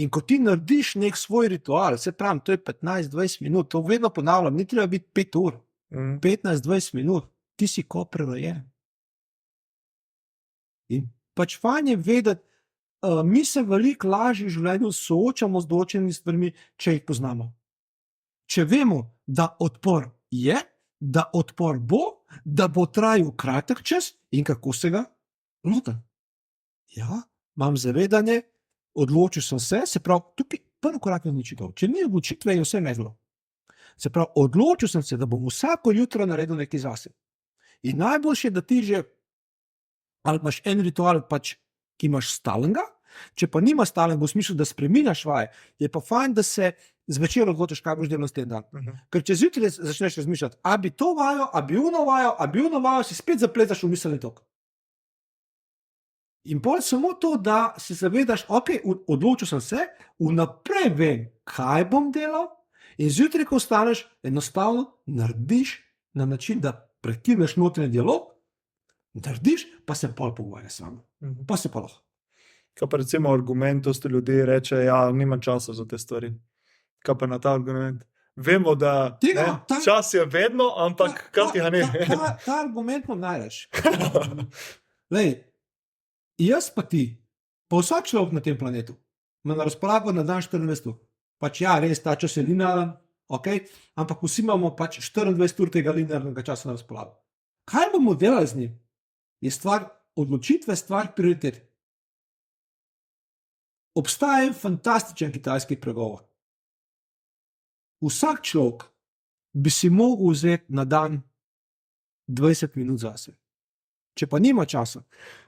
S1: In ko ti narediš nek svoj ritual, se pravi, to je 15-20 minut, to vedno ponavljam, ni treba biti 5 ur, 15-20 minut, ti si ko prerojen. In pač fajn je vedeti, mi se veliko lažje v življenju soočamo z določenimi stvarmi, če jih poznamo. Če vemo, da odpor je, da odpor bo, da bo trajal kratek čas in kako se ga lotim. Ja, imam zavedanje, odločil sem se pravi, tukaj prvi korak je odločitev. Če ni odločitve, je vse medlo. Se pravi, odločil sem se, da bom vsako jutro naredil nekaj zase. In najboljše je, da ti že, ali imaš en ritual, pač, ki imaš stalenga, če pa nima stalenga, v smislu, da spreminjaš vaje, je pa fajn, da se zvečer odločiš, kaj boš delal s tem dan. Ker če zjutraj začneš razmišljati, a bi to vajo, a bi uno vajo, si spet zapletaš v miselni tok. In pol samo to, da se zavedaš, odločil sem se, vnaprej vem, kaj bom delal, in zjutraj, ko vstaneš, enostavno narediš na način, da prekineš notranji dialog, narediš, pa se pol pogovarjaš s sabo. Pa se pa lahko.
S2: Kaj pa recimo argument, to ste ljudje reče, ja, nimam časa za te stvari. Kaj pa na ta argument? Vemo, da čas je vedno, ampak kaj ti ga ne?
S1: Ta argument imam najraž. Lej, jaz pa ti, pa vsak človek na tem planetu, ima na razpolago na dan 24 ur. Pač ja, res, ta čas je linearen, ampak vsi imamo pač 24 ur tega linearnega časa na razpolago. Kaj bomo delali z njim? Je stvar odločitve, stvar prioritet. Obstaja en fantastičen kitajski pregovor. Vsak človek bi si mogel vzeti na dan 20 minut zase. Če pa nima časa,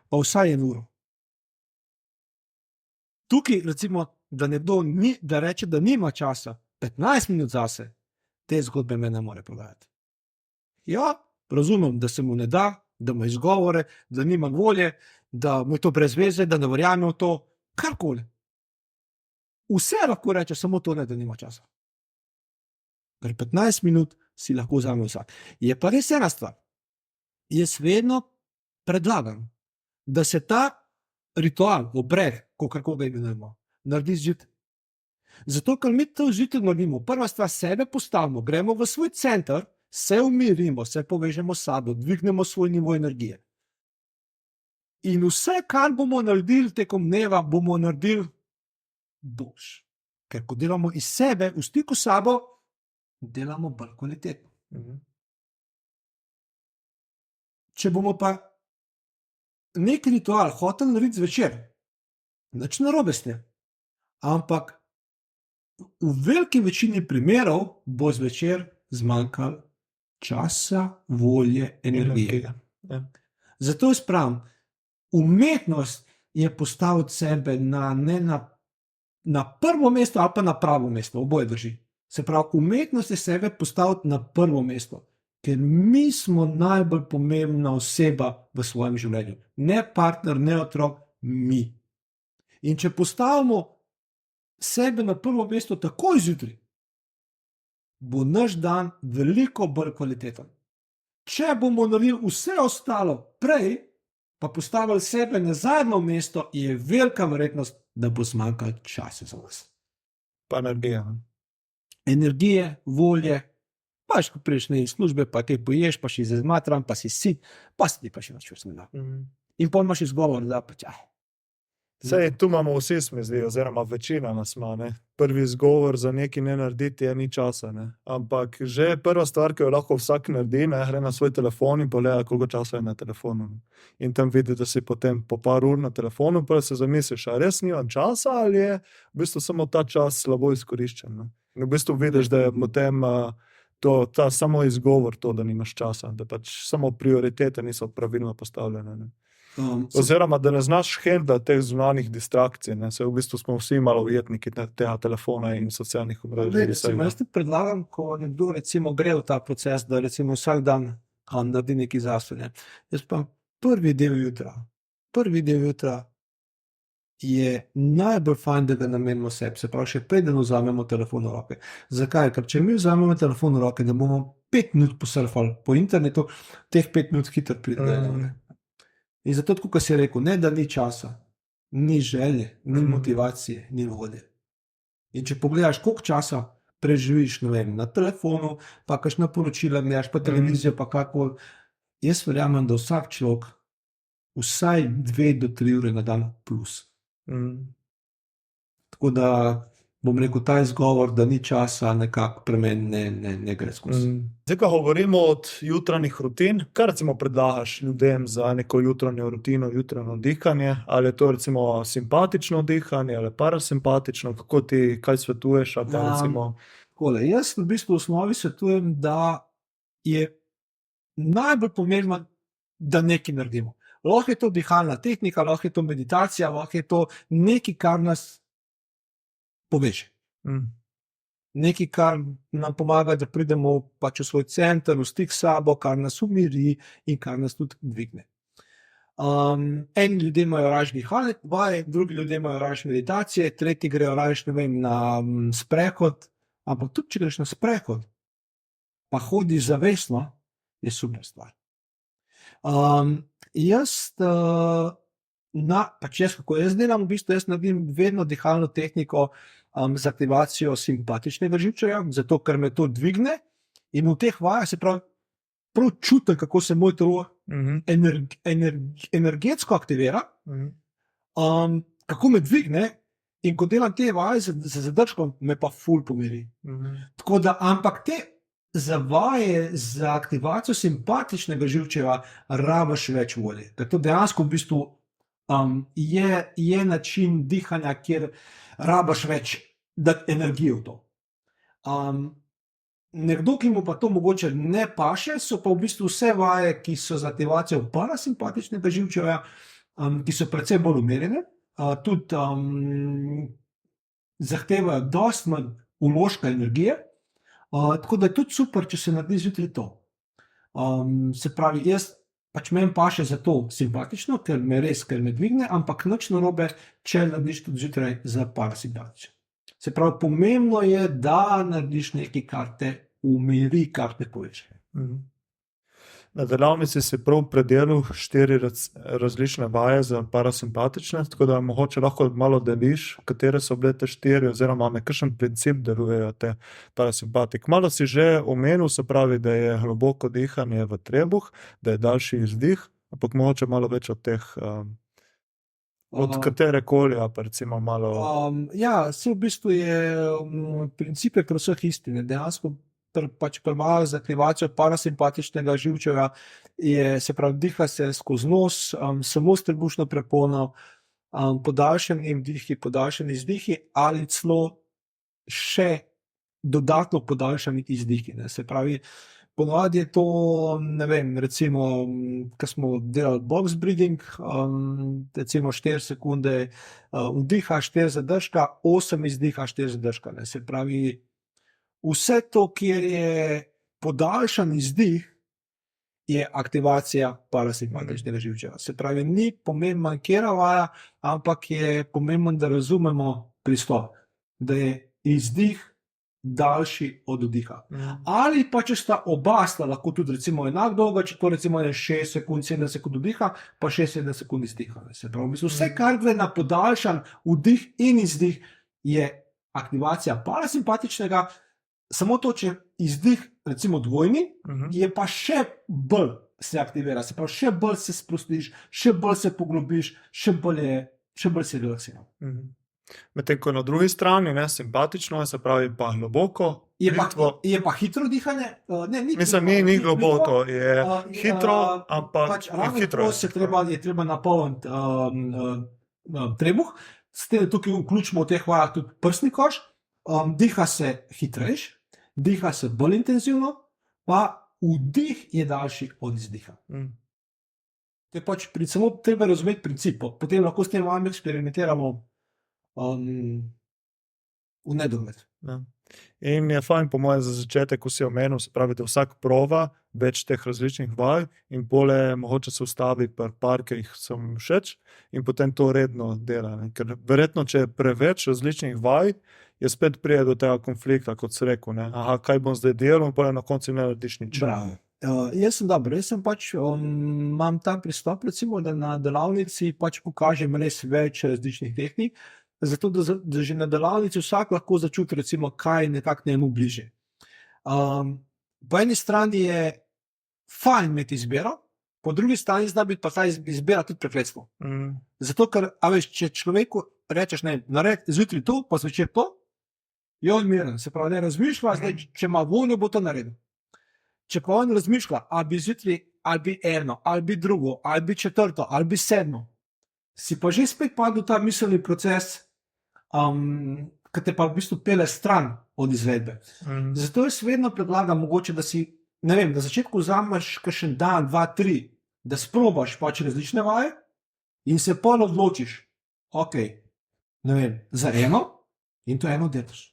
S1: pa vsaj 1 uro. Tukaj, recimo, da nekdo da reče, da nima časa, 15 minut zase, te zgodbe me ne more prodajati. Ja, razumem, da se mu ne da, da ima izgovore, da nima volje, da mu je to brez veze, da ne verjame v to, karkoli. Vse lahko reče, samo to ne, da nima časa. Ker 15 minut si lahko vzame vsak. Je pa res ena stvar. Jaz vedno predlagam, da se ta ritual, obred, kako ga imenujemo, naredi zjutraj. Zato, ker mi to zjutraj naredimo, prva stvar, sebe postavimo, gremo v svoj center, se umirimo, se povežemo s sabo, dvignemo svoj nivo energije. In vse, kar bomo naredili tekom dneva, bomo naredili boljš. Ker ko delamo iz sebe, v stiku s sabo, delamo bolj kvalitetno. Če bomo pa nek ritual hotel narediti zvečer, nič narobe s tem, ampak v veliki večini primerov bo zvečer zmanjkalo časa, volje, energije. Zato jaz pravim, umetnost je postaviti sebe na prvo mesto ali pa na pravo mesto, oboje drži. Se pravi, umetnost je sebe postaviti na prvo mesto, ker mi smo najbolj pomembna oseba v svojem življenju. Ne partner, ne otrok, mi. In če postavimo sebe na prvo mesto takoj zjutraj, bo naš dan veliko bolj kvaliteten. Če bomo naredili vse ostalo prej, pa postavili sebe na zadnjo mesto, je velika verjetnost, da bo zmanjkalo časa za vas.
S2: Pa energija.
S1: Energije, volje, pa ko prideš iz službe, pa te poješ, pa si zmatran, pa si sit, pa si ti pa še več ne da. In pol imaš izgovor, da pač,
S2: Sej, tu imamo vsi, se zdi, oziroma večina nas ima, ne. Prvi izgovor za nekaj ne narediti je ni časa, ne. Ampak že prva stvar, ki jo lahko vsak naredi, ne, gre na svoj telefon in pogleda, koliko časa je na telefonu. In tam vidi, da si potem po par ur na telefonu, pa se zamisliš, a res nimam časa ali je v bistvu samo ta čas slabo izkoriščen, ne. In v bistvu vidiš, da je potem ta samo izgovor to, da nimaš časa, da pač samo prioritete niso pravilno postavljene, ne. Oziroma, da ne znaš handlati teh zunanjih distrakcij, ne, se v bistvu smo vsi malo ujetniki tega telefona in socialnih omrežij.
S1: Jaz ti predlagam, ko nekdo recimo gre v ta proces, da recimo vsak dan naredi nekaj zase, ne. Jaz pa prvi del jutra je najbolj fajn, da ga namenimo sebi, se pravi, še preden vzamemo telefon v roke. Zakaj? Ker če mi vzamemo telefon v roke, da bomo 5 minut posurfali po internetu, teh 5 minut hitro pride. In zato, kot si rekel, ne da ni časa, ni želje, ni motivacije, ni volje. In če pogledaš, koliko časa preživiš, ne vem, na telefonu, pa kakšna poročila gledaš, pa televizijo, pa kakor, jaz verjamem, da vsak človek vsaj 2 do 3 ure na dan plus. Tako da bom rekel, ta izgovor, da ni časa, nekako pri meni ne gre skozi.
S2: Zdaj, ko govorimo od jutranjih rutin, kaj recimo predlagaš ljudem za neko jutranjo rutino, jutranjo dihanje, ali je to recimo simpatično dihanje, ali parasimpatično, kako ti, kaj svetuješ, ali pa recimo...
S1: Jaz v bistvu v osnovi svetujem, da je najbolj pomembno, da nekaj naredimo. Lahko je to dihalna tehnika, lahko je to meditacija, lahko je to nekaj, kar nas poveže. Nekaj, kar nam pomaga, da pridemo pač v svoj center, v stik s sabo, kar nas umiri in kar nas tudi dvigne. Eni ljudje imajo raje dihalne vaje, drugi ljudje imajo raje meditacije, tretji grejo raje, ne vem, na sprehod, ampak tudi, če greš na sprehod, pa hodiš zavestno, je super stvar. Kako jaz delam, v bistvu jaz naredim vedno dihalno tehniko z aktivacijo simpatičnega živčevja, zato ker me to dvigne in v teh vajah se prav čutim, kako se moj telo energetsko aktivira, kako me dvigne in ko delam te vaje z zadržkom, me pa ful pomiri. Tako da, ampak te za vaje, za aktivacijo simpatičnega živčevja rabiš več volje. Ker to dejansko v bistvu je način dihanja, kjer rabiš več dati energijo v to. Nekdo, ki mu pa to mogoče ne paše, so pa v bistvu vse vaje, ki so za aktivacijo parasimpatičnega živčevja, ki so precej bolj umirjene, tudi zahtevajo dosti manj vložka energije, tako da je tudi super, če se naredi zjutraj to. Se pravi, jaz pač meni paše za to simpatično, ker me dvigne, ampak nič narobe, če narediš tudi zjutraj za parasimpatično. Se pravi, pomembno je, da narediš nekaj, kar te umiri, kar te poveže.
S2: Na delavnici si prav predelil 4 različne vaje za parasimpatične, tako da mogoče lahko malo deliš, katere so bile te 4, oziroma na kakšen princip delujejo te parasimpatik. Malo si že omenil, se pravi, da je globoko dihanje v trebuh, da je daljši izdih, ampak mogoče malo več od teh, od katerekoli, pa recimo malo...
S1: v bistvu je princip je pri vseh istine. Dejansko pač premalo za aktivacijo parasimpatičnega živčevja je, se pravi, diha se skozi nos, samo s trebušno prepono, podaljšani vdihi, podaljšani izdihi ali celo še dodatno podaljšani izdihi. Se pravi, ponovadi je to, ne vem, recimo, ko smo delali box breathing, recimo 4 sekunde vdiha, 4 zadržka, 8 izdiha, 4 zadržka. Se pravi, vse to, kjer je podaljšan izdih, je aktivacija parasimpatičnega živčeva. Se pravi, ni pomembno, kjera vaja, ampak je pomembno, da razumemo pristop, da je izdih daljši od vdiha. Ali pa če sta oba sta lahko tudi recimo enak dolga, če to recimo je 6 sekund, 7 sekund vdiha, pa 6-7 sekund izdiha. Se pravi, vse, kar gre na podaljšan vdih in izdih, je aktivacija parasimpatičnega. Samo to, če izdih, recimo dvojni, je pa še bolj se aktivira, se pravi, še bolj se sprostiš, še bolj se poglobiš, še bolj se relaksiran.
S2: Medtem ko na drugi strani, ne, simpatično, se pravi pa globoko.
S1: Je pa hitro dihanje?
S2: Mislim, ni globoko, je hitro, ampak
S1: pač hitro je treba napolniti trebuh. S tem tukaj vključimo v teh vajah tudi prsni koš, diha se hitrejš, diha se bolj intenzivno, pa vdih je daljši od izdiha. To je pač samo treba razumeti princip, potem lahko s tem vami eksperimentiramo v nedogled.
S2: In je fajn po mojem za začetek, ko si omenil, se pravi, da vsak prova več teh različnih vaj in pole mogoče se ustavi par, ki jih sem všeč in potem to redno dela. Ker verjetno, če je preveč različnih vaj, je spet prije do tega konflikta, kot si rekel, ne? Aha, kaj bom zdaj delal in potem na koncu ne narediš nič.
S1: Bravo. Jaz sem pač, imam ta pristop, recimo, da na delavnici pač pokažem res več različnih tehnik, zato da že na delavnici vsak lahko začuti, recimo, kaj nekako njemu bliže. Po eni strani je fajn imeti izbiro, po drugi strani zna biti pa ta izbira tudi prekletstvo. Zato, ker, če človeku rečeš, ne, naredi zjutraj to, pa zvečer to, je on miren, se pravi, ne razmišlja, zdaj, če ima voljo, bo to naredil. Če pa on razmišlja, ali bi zjutraj, ali bi eno, ali bi drugo, ali bi četrto, ali bi sedmo, si pa že spet padel ta miselni proces, ki te pa v bistvu pele stran od izvedbe. Zato jaz vedno predlagam mogoče, da si, ne vem, na začetku vzameš kakšen dan, 2, 3, da sprobaš pač različne vaje in se pol odločiš, ok, ne vem, za eno in to eno delaš.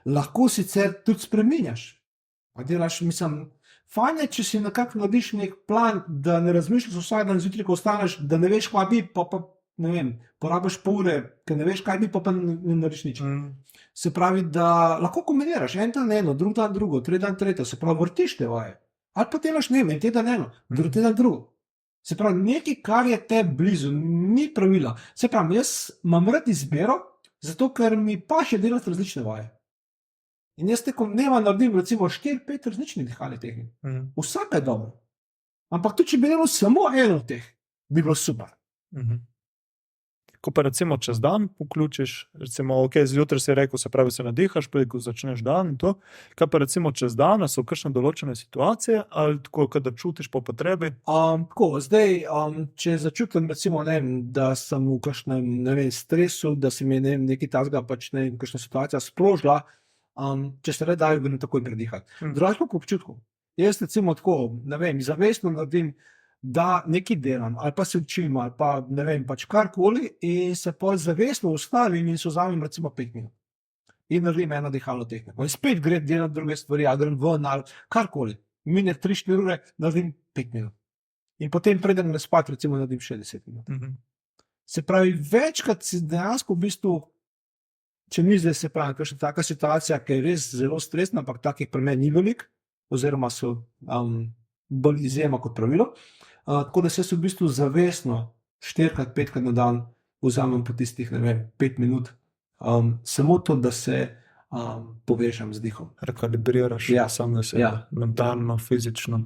S1: Lahko sicer tudi spreminjaš, pa delaš, mislim, fajn je, če si nekako narediš nek plan, da ne razmišljaš vsak dan zjutraj, ko ostaneš, da ne veš, kaj bi, pa ne vem, porabiš pol ure, ker ne veš, kaj bi, pa ne narediš nič. Se pravi, da lahko kombiniraš, en dan eno, drug dan drugo, tretji dan tretje, se pravi, vrtiš te vaje. Ali pa delaš, ne vem, en teden eno, drugi teden drugo. Se pravi, nekaj, kar je te blizu, ni pravila. Se pravi, jaz imam rad izbiro, zato ker mi pa še delati različne vaje. In jaz tekom dneva naredim recimo 4-5 različnih dihalnih tehnik. Vsaka je dobra. Ampak tudi, če bi delal samo eno od teh, bi bilo super.
S2: Ko pa recimo čez dan vključiš, recimo, ok, zjutraj si rekel, se pravi, se nadihaš, pa ko začneš dan in to, kaj pa recimo čez dan, so kakšne določene situacije, ali tako, kada čutiš po potrebi?
S1: Tako, zdaj, če začutim recimo, ne vem, da sem v kakšnem, ne vem, stresu, da se mi je nekaj takega, pač ne vem, kakšna situacija sprožila, če se ne dajo, grem takoj predihati. Drugače pa po občutku. Jaz recimo tako, ne vem, zavestno naredim, da nekaj delam, ali pa se učim, ali pa ne vem, pač karkoli in se pol zavestno ustavim in se vzamem recimo 5 minut. In naredim eno dihalno tehniko. In spet grem delati druge stvari, ali grem ven, ali karkoli. Mine 3-4 ure, naredim 5 minut. In potem predem na spat, recimo naredim 60 minut. Se pravi, večkrat si dejansko v bistvu, če ni zdaj, se pravi, kakšna taka situacija, ki je res zelo stresna, ampak takih pri meni ni veliko, oziroma so bolj izjema kot pravilo. Tako da se v bistvu zavestno 4-5 na dan vzamem po tistih, ne vem, 5 minut, samo to, da se povežem z dihom.
S2: Rekalibriraš sam na sebe, mentalno, fizično.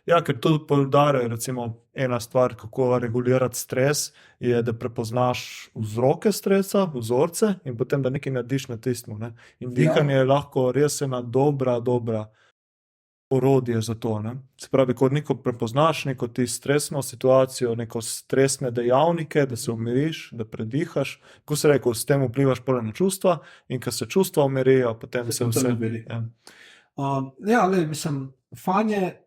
S1: Ja,
S2: ker tudi poudarjajo, recimo, ena stvar, kako regulirati stres, je, da prepoznaš vzroke stresa, vzorce in potem, da nekaj narediš na tistem. In dihanje je lahko res ena dobra orodje za to. Se pravi, ko neko prepoznaš neko ti stresno situacijo, neko stresne dejavnike, da se umiriš, da predihaš, ko se rekel, s tem vplivaš na čustva in ko se čustva umirijo, potem se vse...
S1: Mislim, fajn je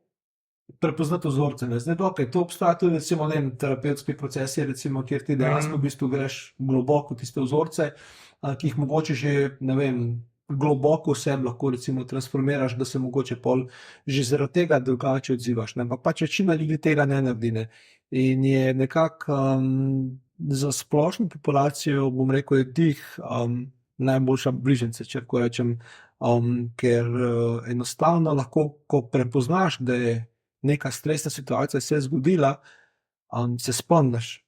S1: prepoznati vzorce. Zdaj, dokaj, to obstaja tudi, recimo, terapevtski procesi, recimo, kjer ti dejansko v bistvu greš globoko tiste vzorce, ki jih mogoče že, ne vem, globoko v sebi lahko recimo transformiraš, da se mogoče pol že zaradi tega drugače odzivaš. Ne? Ampak pač večina ljudi tega ne naredi. Ne? In je nekako za splošno populacijo, bom rekel, je dih najboljša bližnjica, če tako rečem, ker enostavno lahko, ko prepoznaš, da je neka stresna situacija se je zgodila, se spomniš,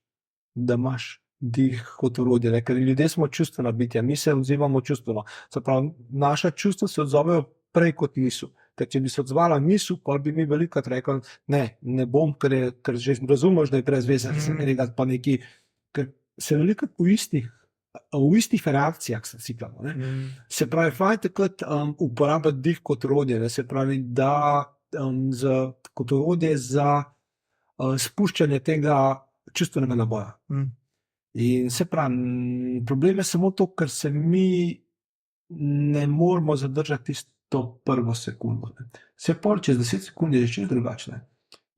S1: da imaš dih kot orodje, ker ljudje smo čustvena bitja, mi se odzivamo čustveno. Se pravi, naša čustva se odzovejo prej kot misel. Ker če bi se odzvala misel, pa bi mi velikokrat rekli, ne bom, ker že razumeš, da je brez veze, pa neki, ker se velikokrat v istih reakcijah se ciklamo. Se pravi, fajn takrat uporabljati dih kot orodje, se pravi, da kot orodje za spuščanje tega čustvenega naboja. In se pravi, problem je samo to, ker se mi ne moramo zadržati tisto prvo sekundo. Se pol čez 10 sekund je že drugačne.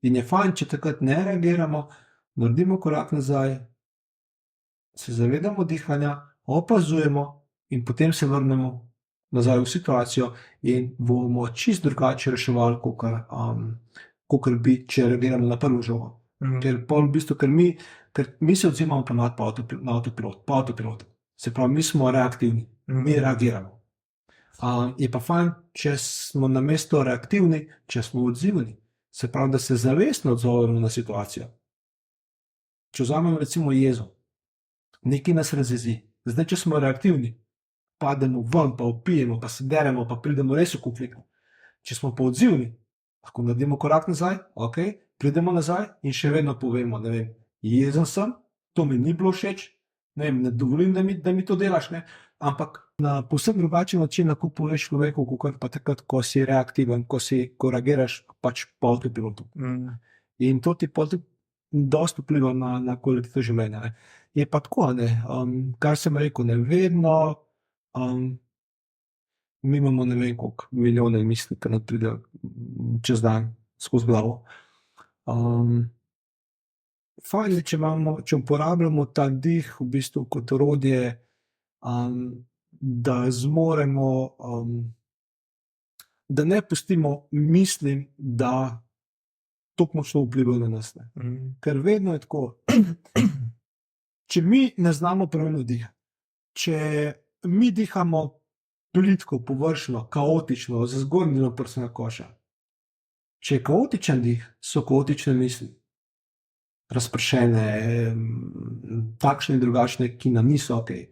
S1: In je fajn, če takrat ne reagiramo, naredimo korak nazaj, se zavedamo dihanja, opazujemo in potem se vrnemo nazaj v situacijo in bomo čisto drugače reševali, kakor bi, če reagiramo na prvo žogo. Ker pol v bistvu, ker mi se odzivamo na avtopilot. Se pravi, mi smo reaktivni, mi reagiramo. Je pa fajn, če smo namesto reaktivni, če smo odzivni. Se pravi, da se zavestno odzovemo na situacijo. Če vzamemo recimo jezo, nekaj nas razjezi. Zdaj, če smo reaktivni, pademo ven, pa vpijemo, pa se deremo, pa pridemo res v konflikt. Če smo pa odzivni, lahko naredimo korak nazaj, pridemo nazaj in še vedno povemo, ne vem, jezen sem, to mi ni bilo všeč, ne dovolim, da mi to delaš, ampak na povsem drugačen način lahko poveš človeku, kot pa takrat, ko si reaktiven, ko reagiraš pač po avtopilotu. In to ti dosti vpliva na kvaliteto življenja. Je pa tako, kar sem rekel, vedno mi imamo ne vem koliko milijone misli, ki nam pride čez dan skozi glavo. Fajn je, če uporabljamo ta dih v bistvu kot orodje, da zmoremo, da ne pustimo mislim, da toliko močno vplivajo na nas. Ker vedno je tako, če mi ne znamo pravilno dihati, če mi dihamo plitko, površno, kaotično, z zgornjino prsnega koša. Če je kaotičen dih, so kaotične misli. Razpršene, takšne in drugačne, ki nam niso okej.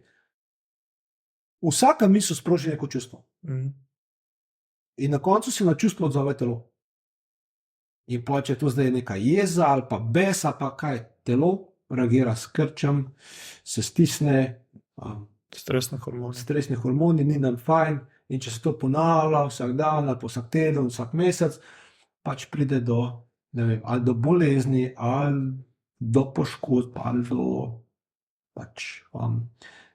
S1: Vsaka misel sproži neko čustvo. In na koncu se na čustvo odzove telo. In pa če to zdaj je neka jeza ali pa bes ali pa kaj, telo reagira s krčem, se stisne, stresni hormoni, ni nam fajn, in če se to ponavlja vsak dan, ali pa vsak teden, vsak mesec, pač pride do, ne vem, ali do bolezni, ali do poškodb, ali do pač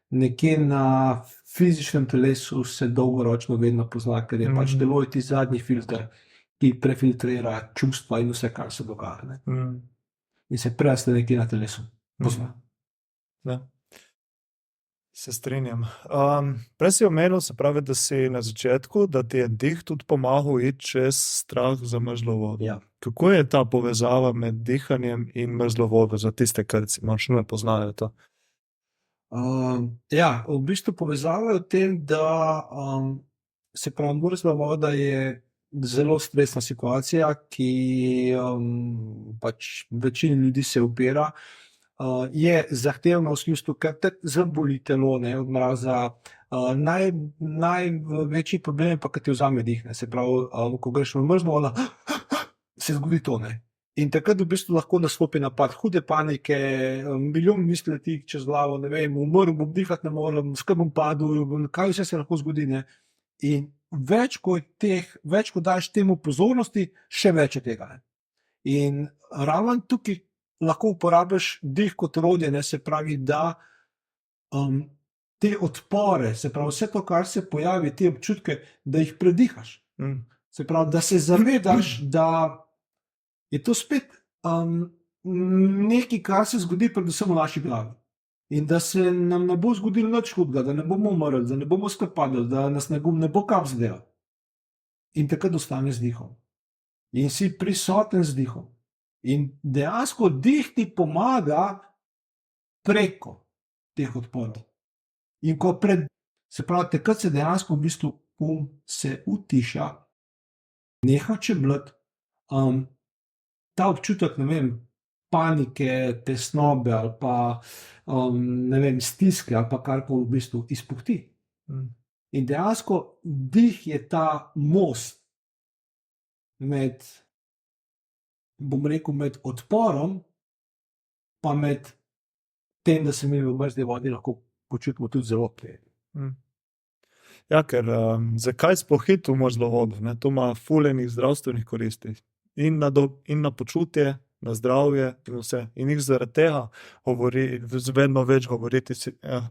S1: nekje na fizičnem telesu se dolgoročno vedno pozna, ker je pač telo ti zadnji filter, ki prefiltrira čustva in vse, kar se dogaja. In se preste nekje na telesu. Pozna.
S2: Da. Se strinjam. Prej si omenil, se pravi, da si na začetku, da ti je dih tudi pomagal iti čez strah za mrzlo vodo.
S1: Ja.
S2: Kako je ta povezava med dihanjem in mrzlo vodo za tiste, ki še ne poznajo to?
S1: V bistvu povezava je v tem, da se pravi, mrzla voda je zelo stresna situacija, ki pač večini ljudi se upira. Je zahtevna v smislu, ker te zaboli telo, od mraza. Največji problem je pa, kad ti vzame dih. Se pravi, ko greš v mrzlo vodo, se zgodi to. In takrat v bistvu lahko nastopi napad hude panike, milijon misli leti čez glavo, ne vem, umrl bom, dihati ne morem, skrbom padel, kaj vse se lahko zgodi. In več ko daš temu pozornosti, še več je tega. In ravno tukaj lahko uporabiš dih kot orodje, se pravi, da te odpore, se pravi, vse to, kar se pojavi, te občutke, da jih predihaš. Se pravi, da se zavedaš, da je to spet nekaj, kar se zgodi predvsem v naši glavi. In da se nam ne bo zgodilo nič hudega, da ne bomo umrli, da ne bomo skapadli, da nas ne bo kap zadela. In takrat ostane z dihom. In si prisoten z dihom. In dejansko dih ti pomaga preko teh odporov. In se pravi, takrat se dejansko v bistvu se utiša, neha čeblati, ta občutek, ne vem, panike, tesnobe ali pa, ne vem, stiske ali pa karkoli v bistvu izpuhti. In dejansko dih je ta most med, bom rekel, med odporom pa med tem, da se mi v mrzli vodi lahko počutimo tudi zelo prijetno.
S2: Ja, ker zakaj sploh iti v mrzlo vodo? Ne? To ima ful enih zdravstvenih koristi. In na počutje, na zdravje in vse. In jih zaradi tega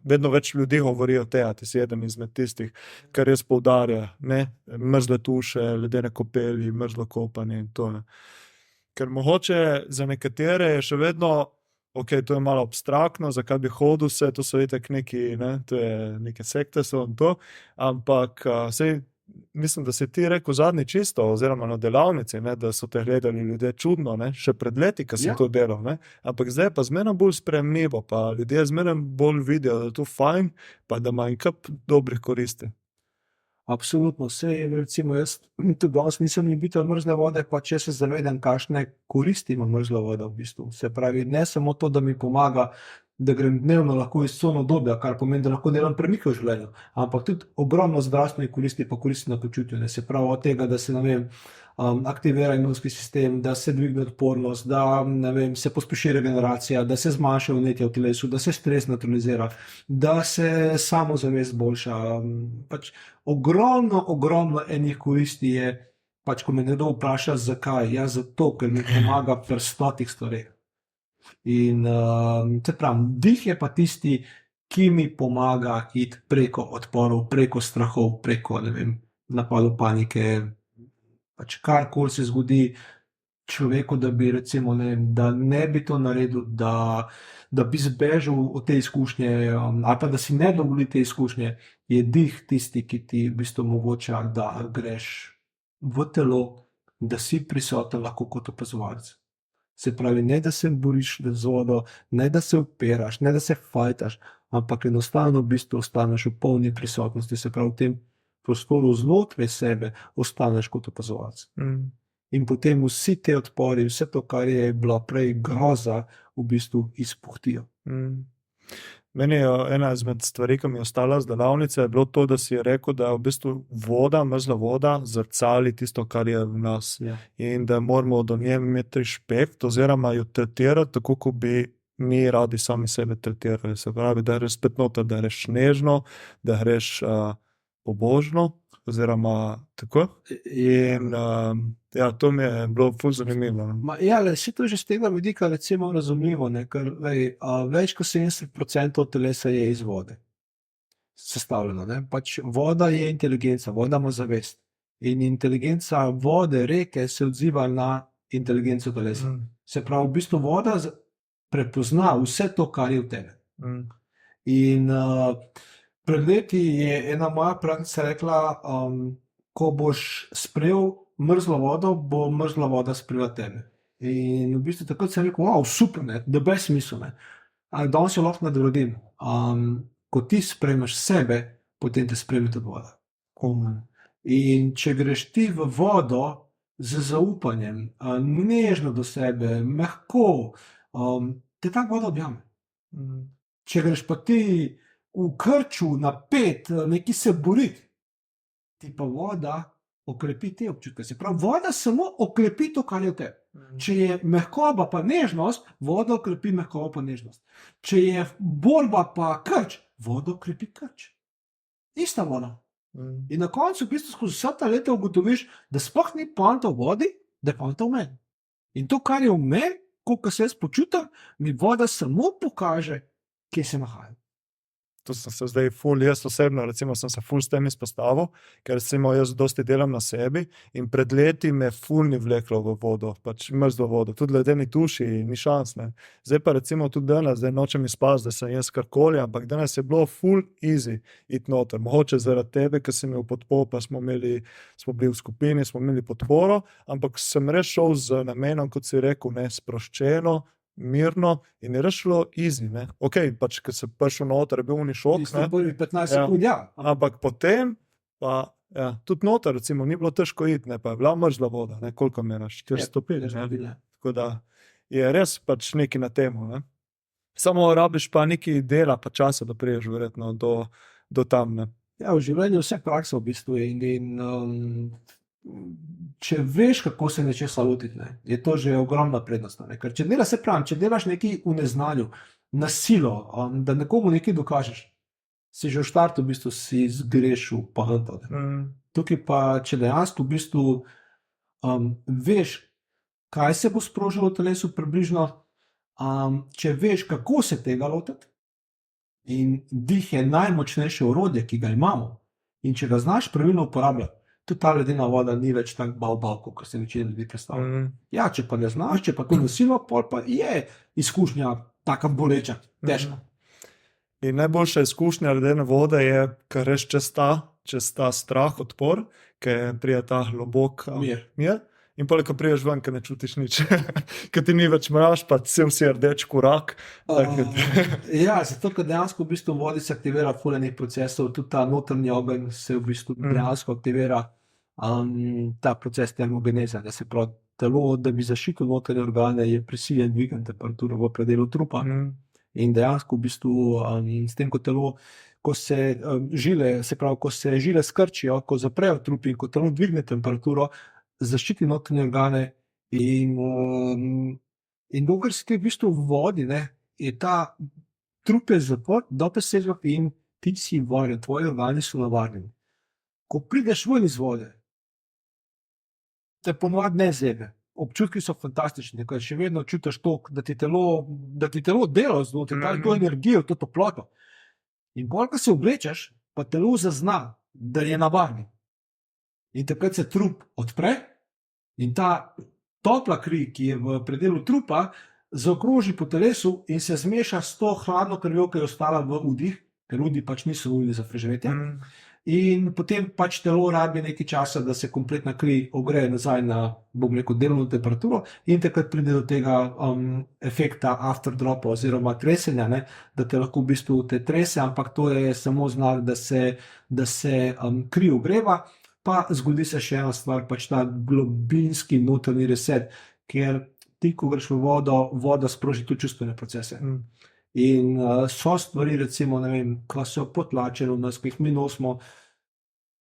S2: vedno več ljudi govori o tega, ti si eden izmed tistih, kar res poudarja, ne, mrzle tuše, ledene kopeli, mrzlo kopanje in to. Ne. Ker mogoče za nekatere je še vedno, ok, to je malo abstraktno, zakaj bi hodil vse, to so itak neki, ne, to je neke sekte so in to, ampak sej mislim, da si ti rekel zadnji čisto, oziroma na delavnici, ne, da so te gledali ljudje čudno, ne, še pred leti, ko sem to delal, ne, ampak zdaj pa zmeraj bolj sprejemljivo, pa ljudje zmeraj bolj vidijo, da je to fajn, pa da ima en kup dobrih koristi.
S1: Absolutno, recimo jaz tudi danes nisem ljubitelj mrzle vode, pa če se zavedam, kakšne koristi ima mrzla voda v bistvu. Se pravi, ne samo to, da mi pomaga, da grem dnevno lahko iz cono dobe, kar pomeni, da lahko delam premike v življenju, ampak tudi ogromno zdravstvenih koristi pa koristi na počutju. Se pravi od tega, da se, ne vem, aktivira imunski sistem, da se dvigne odpornost, da, ne vem, se pospeši regeneracija, da se zmanjša vnetje v telesu, da se stres neutralizira, da se samozavest boljša. Pač ogromno enih koristi je, pač ko me nekdo vpraša, zakaj? Ja, zato, ker mi pomaga pri stotih stvareh. In te pravim, dih je pa tisti, ki mi pomaga iti preko odporov, preko strahov, preko, ne vem, napadov panike, pač karkoli se zgodi človeku, da bi recimo, ne vem, da ne bi to naredil, da bi zbežal od te izkušnje, ali pa da si ne dovoli te izkušnje, je dih tisti, ki ti v bistvu omogoča, da greš v telo, da si prisoten lahko kot opazovalec. Se pravi, ne da se boriš z vodo, ne da se upiraš, ne da se fajtaš, ampak enostavno v bistvu ostaneš v polni prisotnosti, se pravi v tem prostoru znotraj sebe ostaneš kot opazovalec. In potem vsi te odpori, vse to, kar je bila prej groza, v bistvu izpuhtijo.
S2: Meni je ena izmed stvari, ki mi je ostala z delavnice, je bilo to, da si je rekel, da je v bistvu voda, mrzla voda, zrcali tisto, kar je v nas.
S1: Ja.
S2: In da moramo do nje imeti respekt, oziroma jo tretirati tako, kot bi mi radi sami sebe tretirali. Se pravi, da greš spet noter, da greš nežno, da greš pobožno, oziroma tako. In ja, to mi je bilo ful zanimivo.
S1: Ja, si to že z tega vidika recimo razumljivo, ne, ker več kot 70% telesa je iz vode sestavljeno, ne. Pač voda je inteligenca, voda ima zavest. In inteligenca vode, reke se odziva na inteligenco telesa. Se pravi, v bistvu voda prepozna vse to, kar je v tebi. In pred leti je ena moja praktica rekla, ko boš sprejel mrzlo vodo, bo mrzla voda sprejela tebe. In v bistvu takrat sem rekel, wow, super, ne, the best smisel, ne. Danes jo lahko nadgradim. Ko ti sprejmeš sebe, potem te sprejme tudi voda. In če greš ti v vodo z zaupanjem, nežno do sebe, mehko, te ta voda objame. Če greš pa ti v krču, napet, neki se boriti, ti pa voda okrepi te občutke. Se pravi, voda samo okrepi to, kar je v tebi. Če je mehkoba pa nežnost, voda okrepi mehkobo pa nežnost. Če je borba pa krč, voda okrepi krč. Ista voda. In na koncu v bistvu skozi vsa ta leta ugotoviš, da sploh ni poanta v vodi, da je poanta v meni. In to, kar je v meni, koliko se jaz počutim, mi voda samo pokaže, kje se nahajam.
S2: to sem se zdaj jaz osebno, recimo sem se ful s tem izpostavil, ker recimo jaz dosti delam na sebi in pred leti me ful ni vleklo v vodo, pač mrzlo vodo, tudi ledeni tuši, ni šans, ne. Zdaj pa recimo tudi danes, zdaj nočem izpasti, da sem jaz karkoli, ampak danes je bilo ful easy iti noter, mogoče zaradi tebe, ker sem imel podporo, pa smo bili v skupini, smo imeli podporo, ampak sem res šel z namenom, kot si rekel, ne, sproščeno, mirno in je res šlo easy, ne. Okej, pač, ker sem prišel noter, je bil oni šok,
S1: Tisti
S2: ne,
S1: prvi 15 sekund, ja.
S2: ampak potem pa, ja, tudi noter, recimo, ni bilo težko iti, ne, pa je bila mrzla voda, ne, koliko meraš, 4 stopinj, ne. Tako da je res pač nekaj na temu, ne. Samo rabiš pa nekaj dela pa časa, da priješ verjetno do tam, ne.
S1: Ja, v življenju vse praksa v bistvu je če veš, kako se nečesa lotiti, ne, je to že ogromna prednost, ne, ker če delaš nekaj v neznanju, na silo, da nekomu nekaj dokažeš, si že v štartu v bistvu si zgrešil poanto, ne. Tukaj pa, če dejansko v bistvu veš, kaj se bo sprožilo v telesu približno, če veš, kako se tega lotiti, in dih je najmočnejše orodje, ki ga imamo, in če ga znaš pravilno uporabljati, tudi ta ledena voda ni več tak bav, kot se večina ljudi predstavlja. Ja, če pa ne znaš, če pa to na silo, pol pa je izkušnja taka boleča, težka.
S2: In najboljša izkušnja ledene vode je, ker res čez ta strah, odpor, ker pride ta globok
S1: Mir.
S2: in potem, ko prideš ven, ker ne čutiš nič, ker ti ni več mraž, pa cel si rdeč korak.
S1: Ja, zato, ker dejansko v bistvu v vodi se aktivira ful enih procesov, tudi ta notranji ogenj se v bistvu dejansko aktivira, ta proces termogeneze, da se pravi telo, da bi zaščitilo notranje organe, je prisiljen dvigati temperaturo v predelu trupa. In dejansko v bistvu s tem, ko telo, ko se žile skrčijo, ko zaprejo trup in ko telo dvigne temperaturo, zaščiti notranje organe in dokler si ti v bistvu v vodi, ne, je ta trup je zaprt, dobesedno in ti si varjen, tvoji organi so navarjeni. Ko prideš ven iz vode, te ponovadi ne zebe. Občutki so fantastični, ker še vedno čutiš to, da ti telo dela znotraj, da to energijo, to toploto. In bolj, ko se oblečeš, pa telo zazna, da je na varni. In takrat se trup odpre in ta topla kri, ki je v predelu trupa, zaokroži po telesu in se zmeša s to hladno krvjo, ki je ostala v udih, ker udi pač niso nujni za preživetje. In potem pač telo rabi nekaj časa, da se kompletna kri ogreje nazaj na, bom rekel, delovno temperaturo in takrat pride do tega efekta afterdropa oziroma tresenja, ne, da te lahko v bistvu te trese, ampak to je samo znak, da se kri ogreva, pa zgodi se še ena stvar, pač ta globinski notranji reset, ker ti, ko greš v vodo, voda sproži tudi čustvene procese. In so stvari, recimo, ne vem, ko so potlačene v nas, ko jih mi nosimo,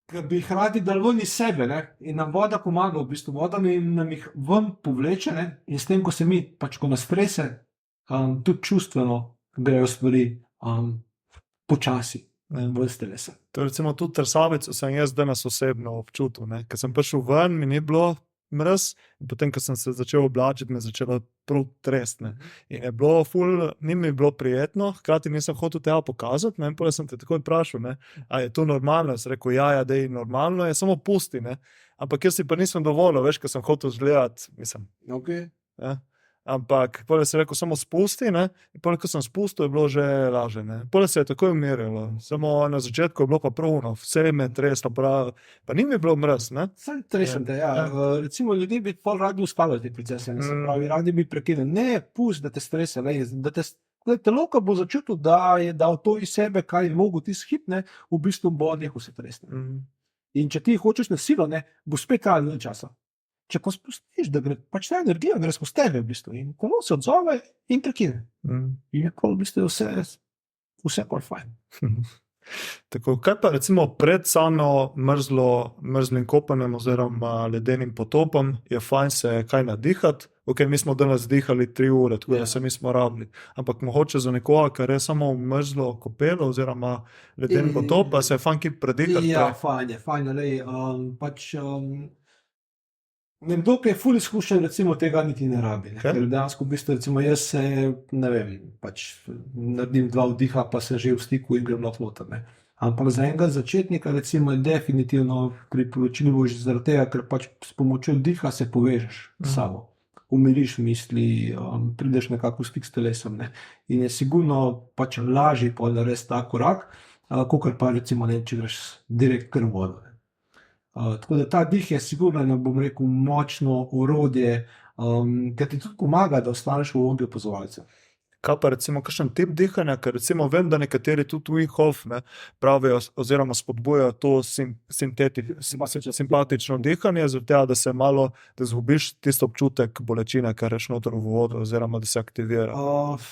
S1: ki bi jih radi dali ven iz sebe, ne, in nam voda pomaga, v bistvu voda nam jih ven povleče, ne, in s tem, ko se mi, pač ko nas trese, tudi čustveno grejo stvari počasi ven iz telesa.
S2: To je recimo tudi trsavico sem jaz danes osebno občutil, ne, ker sem prišel ven, mi ni bilo mraz, in potem, ko sem se začel oblačiti, me je začelo prav trest, ne. In je bilo ni mi bilo prijetno, hkrati nisem hotel tega pokazati, ne, in potem sem te takoj vprašal, ne, a je to normalno, sem rekel, ja, dej, normalno je, samo pusti, ne. Ampak jaz si pa nisem dovolil, veš, ker sem hotel zgledati, mislim,
S1: Okay.
S2: ja. Ampak potem sem rekel, samo spusti, ne, in potem, ko sem spustil, je bilo že lažje, ne. Potem se je takoj umirilo, samo na začetku je bilo pa pravno, vse me treslo, pa ni mi bilo mraz, ne.
S1: Saj tresem te, ja. Recimo, ljudje bi pol radi uspavali te procese, ne, se pravi, radi bi prekinili. Ne, pusti, da te strese, da telo, ko bo začutil, da je dal to iz sebe, kaj je mogel tisti hip, ne, v bistvu bo nehal se tresti. In če ti hočeš na silo, ne, bo spet trajalo nekaj časa. Če pa spustiš, da gre, pač ta energija gre skozi tebe v bistvu in telo se odzove in prekine. In je pol v bistvu vse pol fajn.
S2: Tako, kaj pa recimo pred samo mrzlim kopanjem oziroma ledenim potopom je fajn se kaj nadihati? Ok, mi smo danes dihali 3 ure, tako da se nismo rabili. Ampak mogoče za nekoga, ker je samo mrzlo kopelo oziroma ledeni potop, pa se je fajn kaj predihati.
S1: Ja, fajn je, lej, pač Nekdo, ki je ful izkušen, recimo tega niti ne rabi. Ne?
S2: Okay.
S1: Ker dejansko, v bistvu, recimo jaz se, ne vem, pač naredim 2 vdiha, pa sem že v stiku in grem lahko noter. Ne? Ampak za enega začetnika, recimo, je definitivno priporočljivo že zaradi tega, ker pač s pomočjo diha se povežeš s sabo. Umiriš misli, prideš nekako v stik s telesom. Ne? In je sigurno pač lažje narediti ta korak, kakor pa recimo ne, če greš direkt kar v vodo. Tako da ta dih je sigurno, ne bom rekel, močno orodje, ki ti tudi pomaga, da ostaneš v vlogi opazovalca.
S2: Kaj pa recimo kakšen tip dihanja, ker recimo vem, da nekateri tudi Wim Hof pravijo oziroma spodbujajo to simpatično dihanje, zaradi tega, da se malo, da izgubiš tisto občutek bolečine, kar reš noter v vodo oziroma da se aktivira.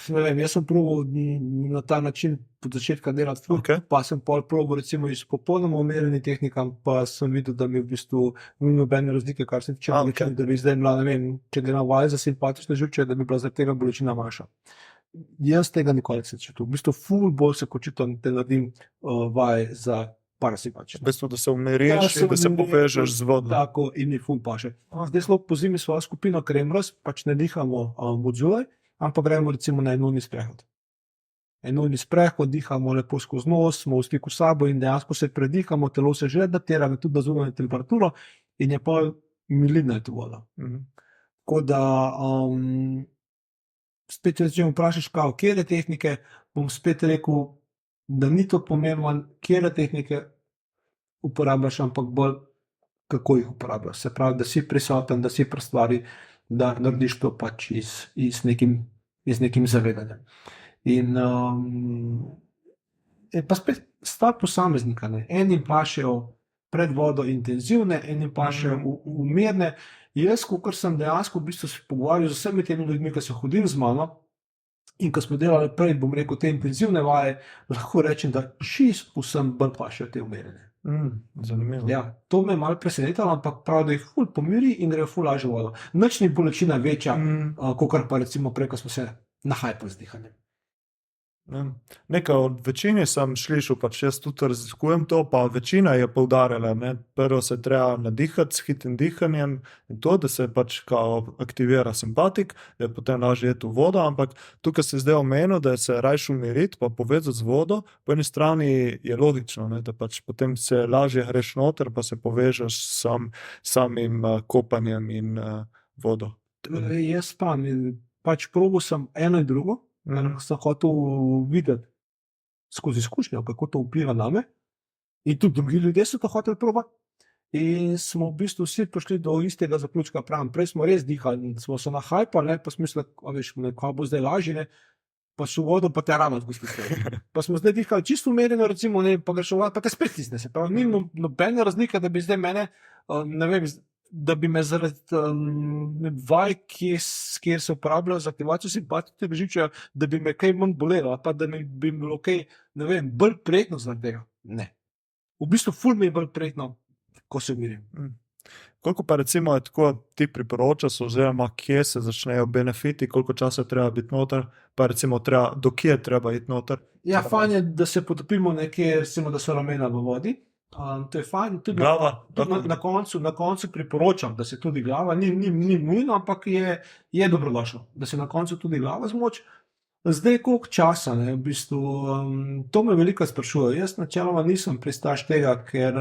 S1: Ne vem, jaz sem probal na ta način od začetka delati,
S2: Okay.
S1: pa sem pol probal recimo iz popolnoma umirjenih tehnikam, pa sem videl, da mi v bistvu ni nobene razlike, kar se tiče bolečine, da bi zdaj bila, ne vem, če delam vaj za simpatično živče, da bi bila zaradi tega bolečina manjša. Jaz tega nikoli se čutim. V bistvu ful bolj se počutim, da naredim vaj za parasimpatično.
S2: V bistvu, da se umiriš in da se povežeš z vodo.
S1: Tako in mi ful paše. Zdaj smo po zimi svojo skupino Kremros, pač ne dihamo od zunaj, ampak gremo recimo na enojni sprehod. Enojni sprehod, dihamo lepo skozi nos, smo v stiku s sabo in dejansko se predihamo, telo se že adaptira tudi na zunanjo temperaturo in je pol milina je to voda. Tako da spet, če me vprašaš, katere tehnike, bom spet rekel, da ni to pomembno, katere tehnike uporabljaš, ampak bolj, kako jih uporabljaš. Se pravi, da si prisoten, da si pri stvari, da narediš to pač z nekim zavedanjem. In pa spet stvar posameznika. Ne. Enim pašejo pred vodo intenzivne, enim pašejo umirne. Jaz, kot sem dejansko v bistvu se pogovarjal z vsemi temi ljudmi, ki so hodili z mano in ko smo delali prej, bom rekel, te intenzivne vaje, lahko rečem, da vsem bolj pašejo te umirjene.
S2: Zanimivo.
S1: Ja, to me je malo presenetilo, ampak prav, da jih ful pomiri in grejo ful lažje vodo. Nič ni bolečina večja, kakor pa recimo prej, ko smo se nahajpali z dihanjem.
S2: Nekaj od večine sem slišal, pač jaz tudi razlikujem to, pa večina je poudarjala, prvo se treba nadihati s hitrim dihanjem in to, da se pač kao aktivira simpatik, da je potem lažje iti v vodo, ampak tukaj se zdaj omenil, da se rajš umiriti pa povezati z vodo, po eni strani je logično, da pač potem se lažje greš noter, pa se povežeš s samim kopanjem in vodo.
S1: Jaz pa, pač probal sem eno in drugo, sem hotel videti skozi izkušnjo, kako to vpliva name. In tudi drugi ljudje so to hoteli probati. In smo v bistvu vsi prišli do istega zaključka. Pravim, prej smo res dihali, smo se nahajpali, pa smo mislili, kako bo zdaj lažje, ne? Pa so vodo, pa te rano zgostili. Pa smo zdaj dihali čisto umerjeno, recimo, ne, pa greš v vodo, pa te spet stisne se. Prav, ni nobene razlike, da bi zdaj mene, ne vem, da bi me zaradi vaj, kjer se uporabljajo za aktivacijo simpatičnega živčevja, da bi me kaj manj bolelo, pa da bi bilo kaj, ne vem, bolj prijetno zaradi tega. Ne. V bistvu ful mi je bolj prijetno, ko se umirim.
S2: Koliko pa recimo je tako ti priporočaš, oziroma kje se začnejo benefiti, koliko časa treba biti noter, pa recimo do kje treba iti noter?
S1: Ja, fajn je, da se potopimo nekje, recimo, da so ramena v vodi. To je fajn, tudi na koncu priporočam, da se tudi glava, ni nujno, ampak je dobrodošlo, da se na koncu tudi glava zmoči. Zdaj, koliko časa, ne, v bistvu, to me veliko sprašuje. Jaz načeloma nisem pristaš tega, ker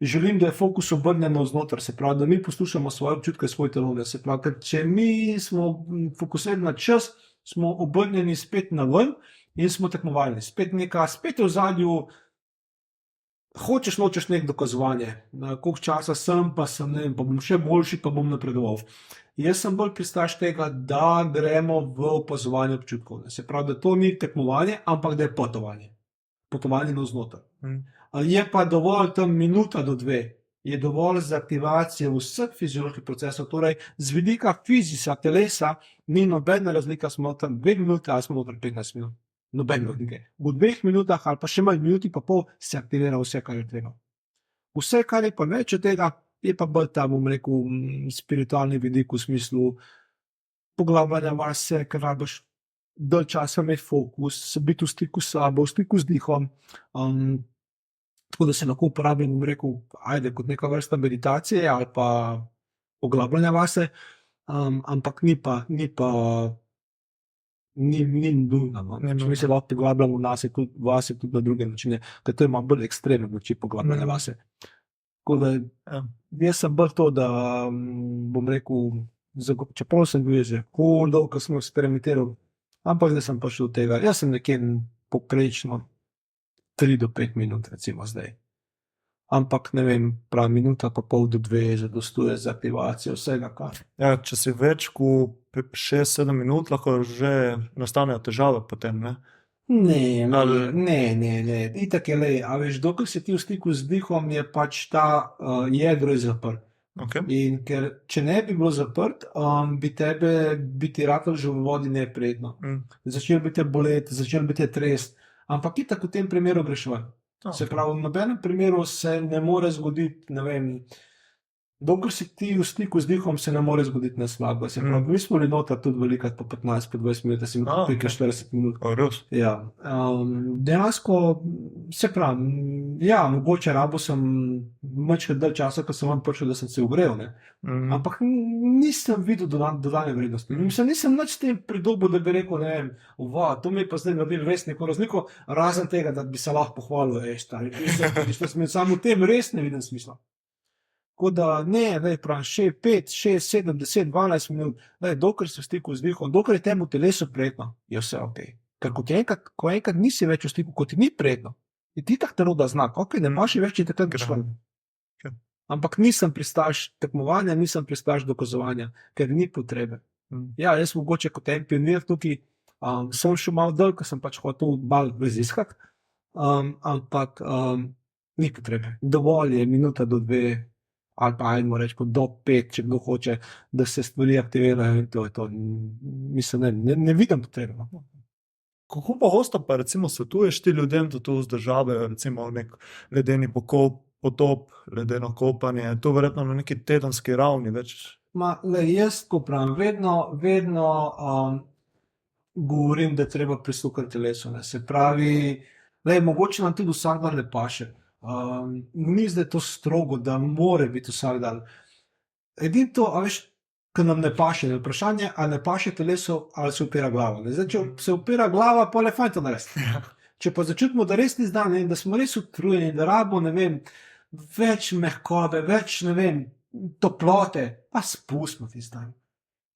S1: želim, da je fokus obrnjen navznoter, se pravi, da mi poslušamo svoje občutke, svoj telo. Se pravi, ker če mi smo fokusirani na čas, smo obrnjeni spet na ven in smo tekmovalni. Spet je v zadju, hočeš, nočeš nek dokazovanje, koliko časa sem, pa sem, ne vem, pa bom še boljši, pa bom napredoval. Jaz sem bolj pristaš tega, da gremo v opazovanje občutkov. Se pravi, da to ni tekmovanje, ampak da je potovanje. Potovanje navznoter. Je pa dovolj tam minuta do 2, je dovolj za aktivacijo vseh fizioloških procesov, torej z vidika fizisa, telesa, ni nobena razlika, smo tam 2 minute ali smo noter 15 minut. Nobene razlike. V 2 minutah ali pa še manj minuti pa pol se aktivira vse, kar je treba. Vse, kar je pa več od tega, je pa bolj ta, bom rekel, spiritualni vidik v smislu poglabljanja vase, ker rabiš dalj časa imeti fokus, biti v stiku s sabo, v stiku z dihom. Tako da se lahko uporabljam, bom rekel, kot neka vrsta meditacije ali pa poglabljanja vase, ampak ni nujno. No. Mi se lahko poglabljamo vase tudi na druge načine, ker to ima bolj ekstremne načine poglabljanja vase. Tako da jaz sem bolj to, da bom rekel, čeprav sem bil že dolgo, ko sem eksperimentiral, ampak zdaj sem prišel do tega. Jaz sem nekje poprečno 3 do 5 minut, recimo zdaj. Ampak ne vem, prav minuta pa pol do 2 zadostuje za aktivacijo vsega, kar.
S2: Ja, če si več kot 6-7 minut, lahko že nastanejo težave potem, ne?
S1: Ne. Itak je lej, a veš, dokler si ti v stiku z dihom, je pač ta jedro je zaprt.
S2: Okay.
S1: In ker če ne bi bilo zaprt, bi ti ratalo že v vodi neprijetno. Začel bi te boleti, začel bi te trest, ampak itak v tem primeru greš ven. Se pravi, v nobenem primeru se ne more zgoditi, ne vem, dokler si ti v stiku z dihom, se ne more zgoditi neslago. Se pravi, mi smo bili noter tudi velikrat po 15, po 20 minut, da si imel pika 40 minut. Ja. Dejansko, se pravi, ja, mogoče rabo sem malo dalj časa, ko sem vam prišel, da sem se ogrel, ne. Ampak nisem videl dodane vrednosti. Nisem nič s tem pridobil, da bi rekel, ne vem, to mi je pa zdaj naredil res neko razliko, razen tega, da bi se lahko pohvalil, stari, samo v tem res ne vidim smisla. Tako da ne, pravim, še 5, 6, 7, 10, 12 minut, dokler si v stiku z dihom, dokler je temu telesu prijetno, je vse okej. Ker ko enkrat nisi več v stiku, ko ti ni prijetno, je ti tak telo da znak, ne imaš več in takrat greš ven. Ampak nisem pristaš tekmovanja, nisem pristaš dokazovanja, ker ni potrebe. Ja, jaz mogoče kot en pionir tukaj sem šel malo dol, ker sem pač hotel malo raziskati, ampak ni potrebe. Dovolj je minuta do 2, ali pa ajmo reči do 5, če kdo hoče, da se stvari aktivirajo in to je to. Mislim, ne vidim potrebe.
S2: Kako pogosto pa recimo svetuješ ti ljudem, da to vzdržavajo, recimo nek ledeni potop, ledeno kopanje, to verjetno na neki tedenski ravni več?
S1: Jaz, ko pravim, vedno govorim, da je treba prisluhniti telesu. Se pravi, mogoče nam tudi vsak dan ne paše. Ni zdaj to strogo, da more biti vsak dan. Edino to, a veš, ko nam ne paše, je vprašanje, ali ne paše telesu, ali se upira glava. Zdaj, če se upira glava, pol je fajn to narediti. Če pa začutimo, da res ni zdan, da smo res utrujeni, da rabo, ne vem, več mehkobe, več, ne vem, toplote, pa spustimo ti zdaj.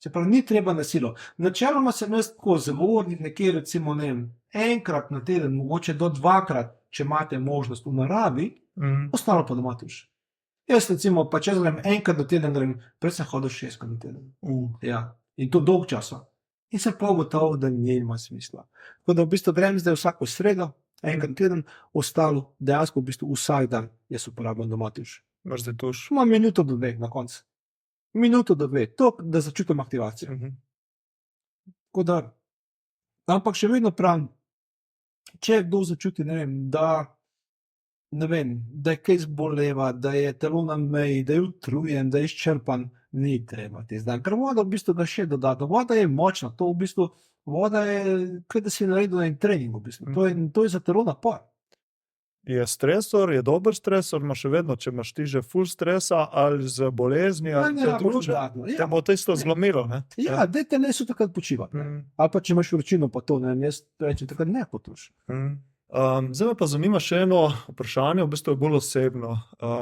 S1: Se pravi, ni treba na silo. Načeloma sem jaz tako zagovornik nekje, recimo, ne vem, enkrat na teden, mogoče do 2-krat, če imate možnost v naravi, ostalo pa doma tuš. Jaz recimo, pa če grem enkrat na teden, prej sem hodil 6-krat na teden. Ja. In to dolg časa. In sem pa ugotovil, da nima smisla. Tako da v bistvu grem zdaj vsako sredo, enkrat na teden, ostalo dejansko v bistvu vsak dan jaz uporabljam doma tuš.
S2: Imaš zdaj tuš?
S1: Imam minuto do 2 na koncu. Minuto do 2, to, da začutim aktivacijo. Tako da, ampak še vedno pravim, če kdo začuti, ne vem, da je kaj zboleva, da je telo na meji, da je utrujen, da je izčrpan, ni treba ti zdaj. Ker voda v bistvu da še dodatno. Voda je močna, to v bistvu, voda je, kaj da si naredil en trening v bistvu. To je za telo napor.
S2: Je stresor, je dober stresor, imaš še vedno, če imaš ti že ful stresa ali z bolezni ali druge, te bo to isto zlomilo, ne?
S1: Ja, daj telesu takrat počivati. Ali pa če imaš vročino, pa to, ne, jaz rečem, takrat ne potuš.
S2: Zdaj me pa zanima še eno vprašanje, v bistvu je bolj osebno.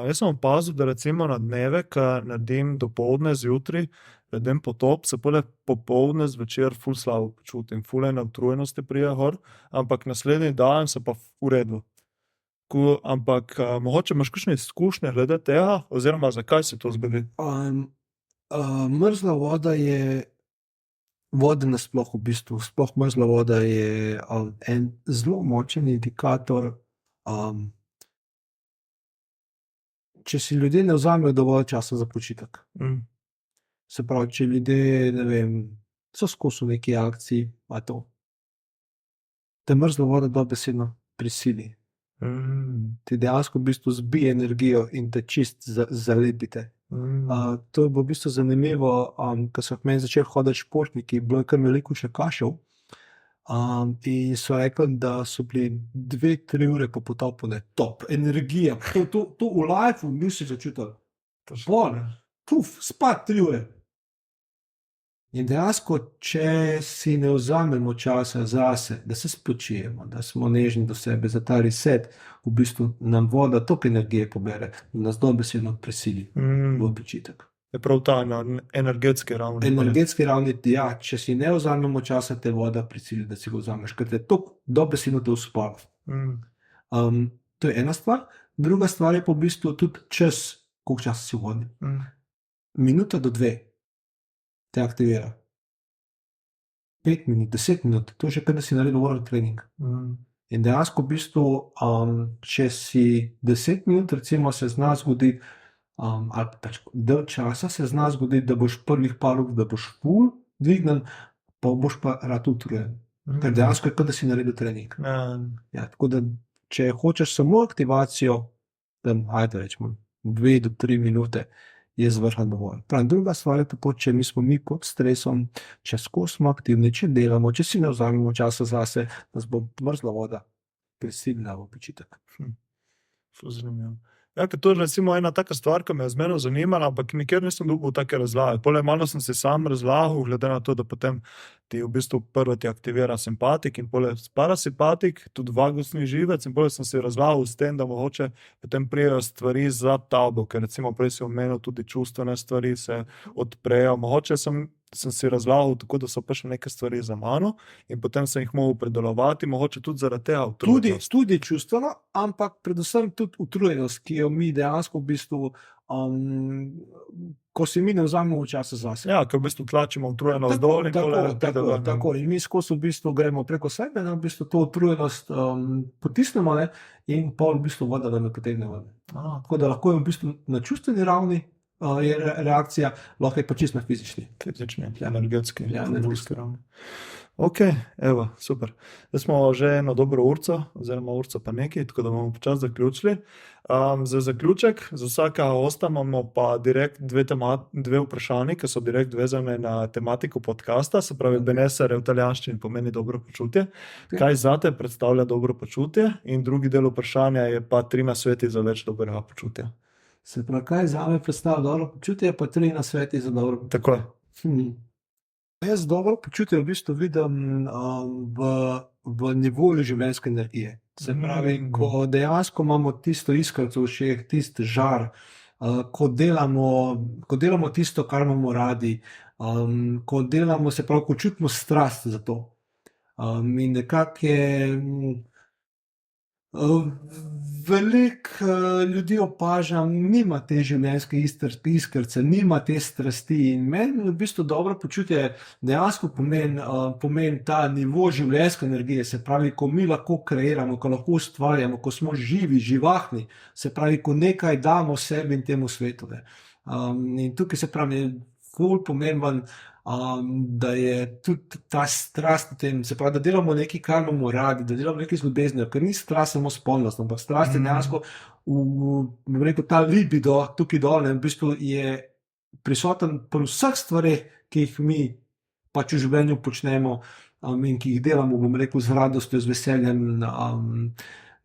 S2: Jaz sem opazil, da recimo na dneve, ko naredim dopoldne zjutraj, naredim potop, se popoldne zvečer ful slabo počutim, ful ene utrujenosti pride gor, ampak naslednji dan se pa v redu. Ampak mogoče imaš kakšne izkušnje glede tega, oziroma zakaj se to zgodi?
S1: Mrzla voda je, voda nasploh v bistvu, sploh mrzla voda je en zelo močen indikator, če si ljudje ne vzamejo dovolj časa za počitek. Se pravi, če ljudje, ne vem, so skozi v neki akciji, a to. Te mrzla voda dobesedno prisili. Ti dejansko v bistvu zbije energijo in te čist zalepite. To je bilo v bistvu zanimivo, ko so k meni začeli hoditi športniki, bilo je kar veliko še kašev, in so rekli, da so bili 2-3 ure po potopu, top, energija, to v lifeu nisi začutil. spat 3 ure. In dejansko, če si ne vzamemo časa zase, da se spočijemo, da smo nežni do sebe, za ta reset, v bistvu nam voda toliko energije pobere, da nas dobesedno prisili v počitek.
S2: Je prav ta na energetski ravni.
S1: Energetski ravni, ja, če si ne vzamemo časa, te voda prisili, da si ga vzameš, ker te toliko dobesedno te uspava. To je ena stvar. Druga stvar je pa v bistvu tudi čas, koliko časa si v vodi. Minuta do 2 te aktivira. 5 minut, 10 minut, to je že kar da si naredil water trening. In dejansko v bistvu, če si 10 minut, recimo se zna zgoditi, ali pač del časa se zna zgoditi, da boš prvih par ur, da boš full dvignen, pa boš pa rad utrujen. Ker dejansko je kar da si naredil trening. Ja, tako da, če hočeš samo aktivacijo, tam, ajde rečemo, 2 do 3 minute, je zvrha dovolj. Druga stvar je tako, če nismo mi pod stresom, če skozi smo aktivni, če delamo, če si ne vzamemo časa zase, nas bo mrzla voda prisilila v počitek.
S2: Zanimivo. Ja, ker to je recimo ena taka stvar, ki me je zmerno zanimala, ampak nikjer nisem dobil take razlage. Pole malo sem si sam razlagal, glede na to, da potem ti v bistvu prvo ti aktivira simpatik in pole parasimpatik, tudi vagusni živec, in pole sem si razlagal s tem, da mogoče potem prijejo stvari za tabo, ker recimo prej si omenil tudi čustvene stvari se odprejo. Mogoče sem si razlagal tako, da so prišle neke stvari za mano in potem sem jih mogel predelovati, mogoče tudi zaradi tega utrujenost.
S1: Tudi čustveno, ampak predvsem tudi utrujenost, ki jo mi dejansko v bistvu, ko si mi ne vzamemo časa zase.
S2: Ja, ker v bistvu tlačimo utrujenost dol in
S1: tako. In mi skozi v bistvu gremo preko sebe, v bistvu to utrujenost potisnemo, ne, in pol v bistvu voda nam ne potegne ven. Tako da lahko je v bistvu na čustveni ravni je reakcija, lahko je pa čisto na fizični.
S2: Energetski.
S1: Ja, energetski.
S2: Ok, evo, super. Zdaj smo že eno dobro urco, oziroma urco pa nekaj, tako da bomo počas zaključili. Za zaključek, za vsaka hosta imamo pa direkt dve vprašanji, ki so direkt vezane na tematiko podcasta, se pravi benessere v italijanščini pomeni dobro počutje. Kaj zate predstavlja dobro počutje? In drugi del vprašanja je pa 3 nasveti za več dobrega počutja.
S1: Se pravi, kaj zame predstavlja dobro počutje, pa 3 nasveti za dobro počutje.
S2: Tako je.
S1: Jaz dobro počutje v bistvu vidim v nivoju življenjske energije. Se pravi, ko dejansko imamo tisto iskrico v ušeh, tisti žar, ko delamo tisto, kar imamo radi, ko delamo, se pravi, ko čutimo strast za to. In nekako je veliko ljudi opažam, nima te življenjske iskrice, nima te strasti, in meni v bistvu dobro počutje dejansko pomeni ta nivo življenjske energije, se pravi, ko mi lahko kreiramo, ko lahko ustvarjamo, ko smo živi, živahni, se pravi, ko nekaj damo sebi in temu svetu. In tukaj se pravi, je ful pomemben, da je tudi ta strast v tem, se pravi, da delamo nekaj, kar imamo radi, da delamo nekaj z ljubeznijo, ker ni strast samo spolnost, ampak strast je dejansko ta libido tukaj dol, v bistvu je prisoten pri vseh stvareh, ki jih mi pač v življenju počnemo in ki jih delamo, z radostjo, z veseljem,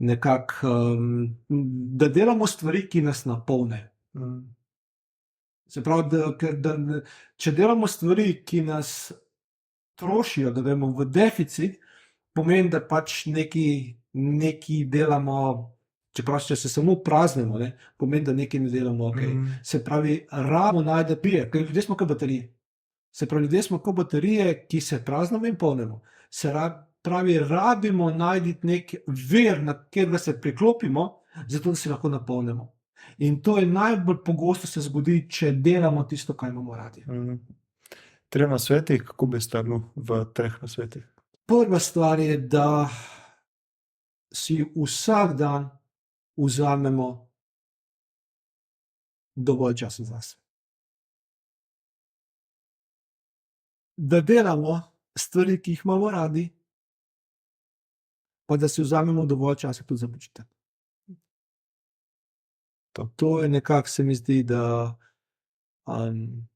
S1: nekako, da delamo stvari, ki nas napolne. Se pravi, če delamo stvari, ki nas trošijo, da vemo, v deficit, pomeni, da pač nekaj delamo, čeprav če se samo praznimo, pomeni, da nekaj ne delamo okej. Se pravi, rabimo najti pije, ker ljudje smo kot baterije. Se pravi, ljudje smo kot baterije, ki se praznimo in polnimo. Se pravi, rabimo najti nek vir, na katerega se priklopimo, zato da se lahko napolnimo. In to je najbolj pogosto se zgodi, če delamo tisto, kar imamo radi.
S2: 3 nasveti, kako bi strnil v 3 nasvetih?
S1: Prva stvar je, da si vsak dan vzamemo dovolj časa zase. Da delamo stvari, ki jih imamo radi, pa da si vzamemo dovolj časa tudi za počitek. To je nekako, se mi zdi, da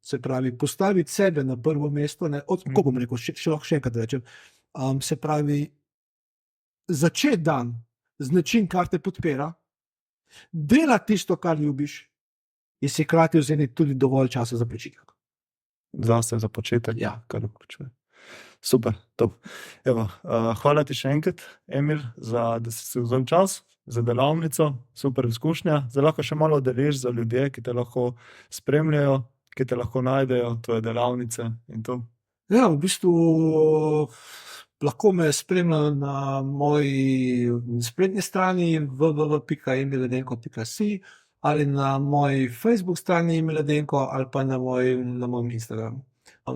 S1: se pravi, postaviti sebe na prvo mesto, kako bom rekel, še enkrat rečem, se pravi, začeti dan z nečim, kar te podpira, delati tisto, kar ljubiš, in si hkrati vzeti tudi dovolj časa za počitek.
S2: Zase za početek,
S1: Ja.
S2: kar vključuje. Super, top. Evo, hvala ti še enkrat, Emil, da si si vzel čas za delavnico, super izkušnja. Zdaj lahko še malo deliš za ljudje, ki te lahko spremljajo, ki te lahko najdejo, tvoje delavnice in to.
S1: Ja, v bistvu lahko me spremljajo na moji spletni strani www.emiledenko.si ali na moji Facebook strani Emiledenko ali pa na mojem Instagramu.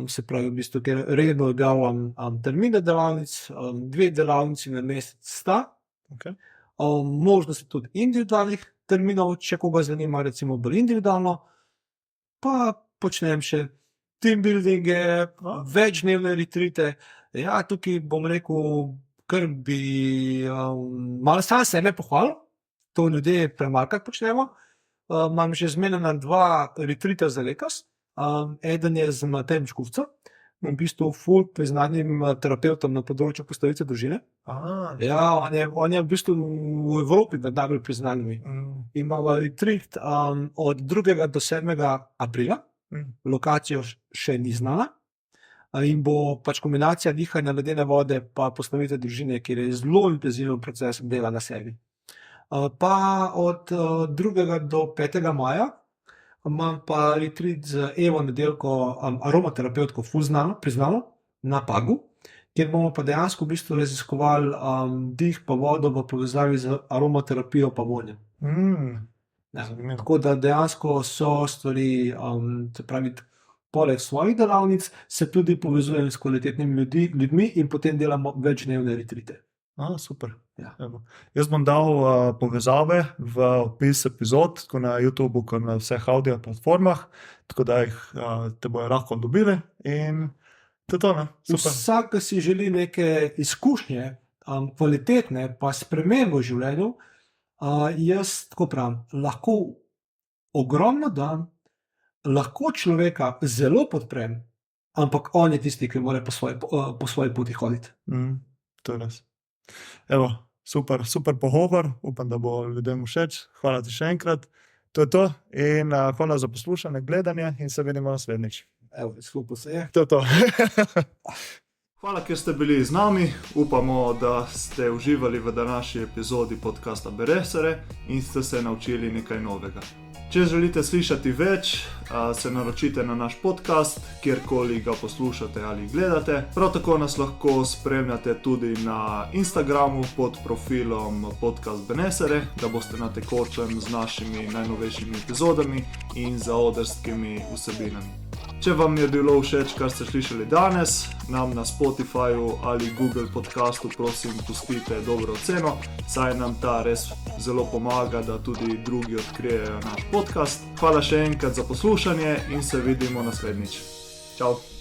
S1: Se pravi, v bistvu, ker redno objavljam termine delavnic, 2 delavnici na mesec sta.
S2: Okay.
S1: Možnost tudi individualnih terminov, če koga zanima, recimo bolj individualno, pa počnem še team buildinge, večdnevne retrite. Ja, tukaj bom rekel, kar bi malo sam sebe pohvalil, to ljudje premalkrat počnemo. Imam že zmenjena 2 retrita za letos. Eden je z Matejem Škufcem, v bistvu ful priznanim terapevtom na področju postavitve družine. Ja, on je v bistvu v Evropi med najbolj priznanimi. Imamo retreat od 2. do 7. aprila, lokacijo še ni znana, in bo pač kombinacija dihanja ledene vode pa postavitve družine, kjer je zelo intenziven proces dela na sebi. Pa od 2. do 5. maja imam pa retreat z Evo Nedeljko, aromaterapeutko, ful priznano, na Pagu, kjer bomo pa dejansko v bistvu raziskovali dih pa vodo v povezavi z aromaterapijo pa vonjem. Ja, tako da dejansko so stvari, se pravi, poleg svojih delavnic se tudi povezujem s kvalitetnimi ljudmi in potem delamo večdnevne retrite.
S2: Super.
S1: Ja.
S2: Jaz bom dal povezave v opis epizod, tako na YouTubeu, kot na vseh audio platformah, tako da te bojo lahko dobili in to je to, ne? Super.
S1: Vsak, ki si želi neke izkušnje, kvalitetne pa spremembe v življenju, jaz tako pravim, lahko ogromno dam, lahko človeka zelo podprem, ampak on je tisti, ki mora po svoji poti hoditi.
S2: To je res. Evo, super pogovor, upam, da bo ljudem všeč. Hvala ti še enkrat. To je to in hvala za poslušanje, gledanje in se vidimo naslednjič.
S1: Evo, skupaj se je.
S2: To je to. Hvala, ker ste bili z nami. Upamo, da ste uživali v današnji epizodi podcasta Benesere in ste se naučili nekaj novega. Če želite slišati več, se naročite na naš podcast, kjerkoli ga poslušate ali gledate. Prav tako nas lahko spremljate tudi na Instagramu pod profilom Podcast Benesere, da boste na tekočem z našimi najnovejšimi epizodami in zaodrskimi vsebinami. Če vam je bilo všeč, kar ste slišali danes, nam na Spotifyju ali Google podcastu prosim pustite dobro oceno, saj nam ta res zelo pomaga, da tudi drugi odkrijejo naš podcast. Hvala še enkrat za poslušanje in se vidimo naslednjič. Čau!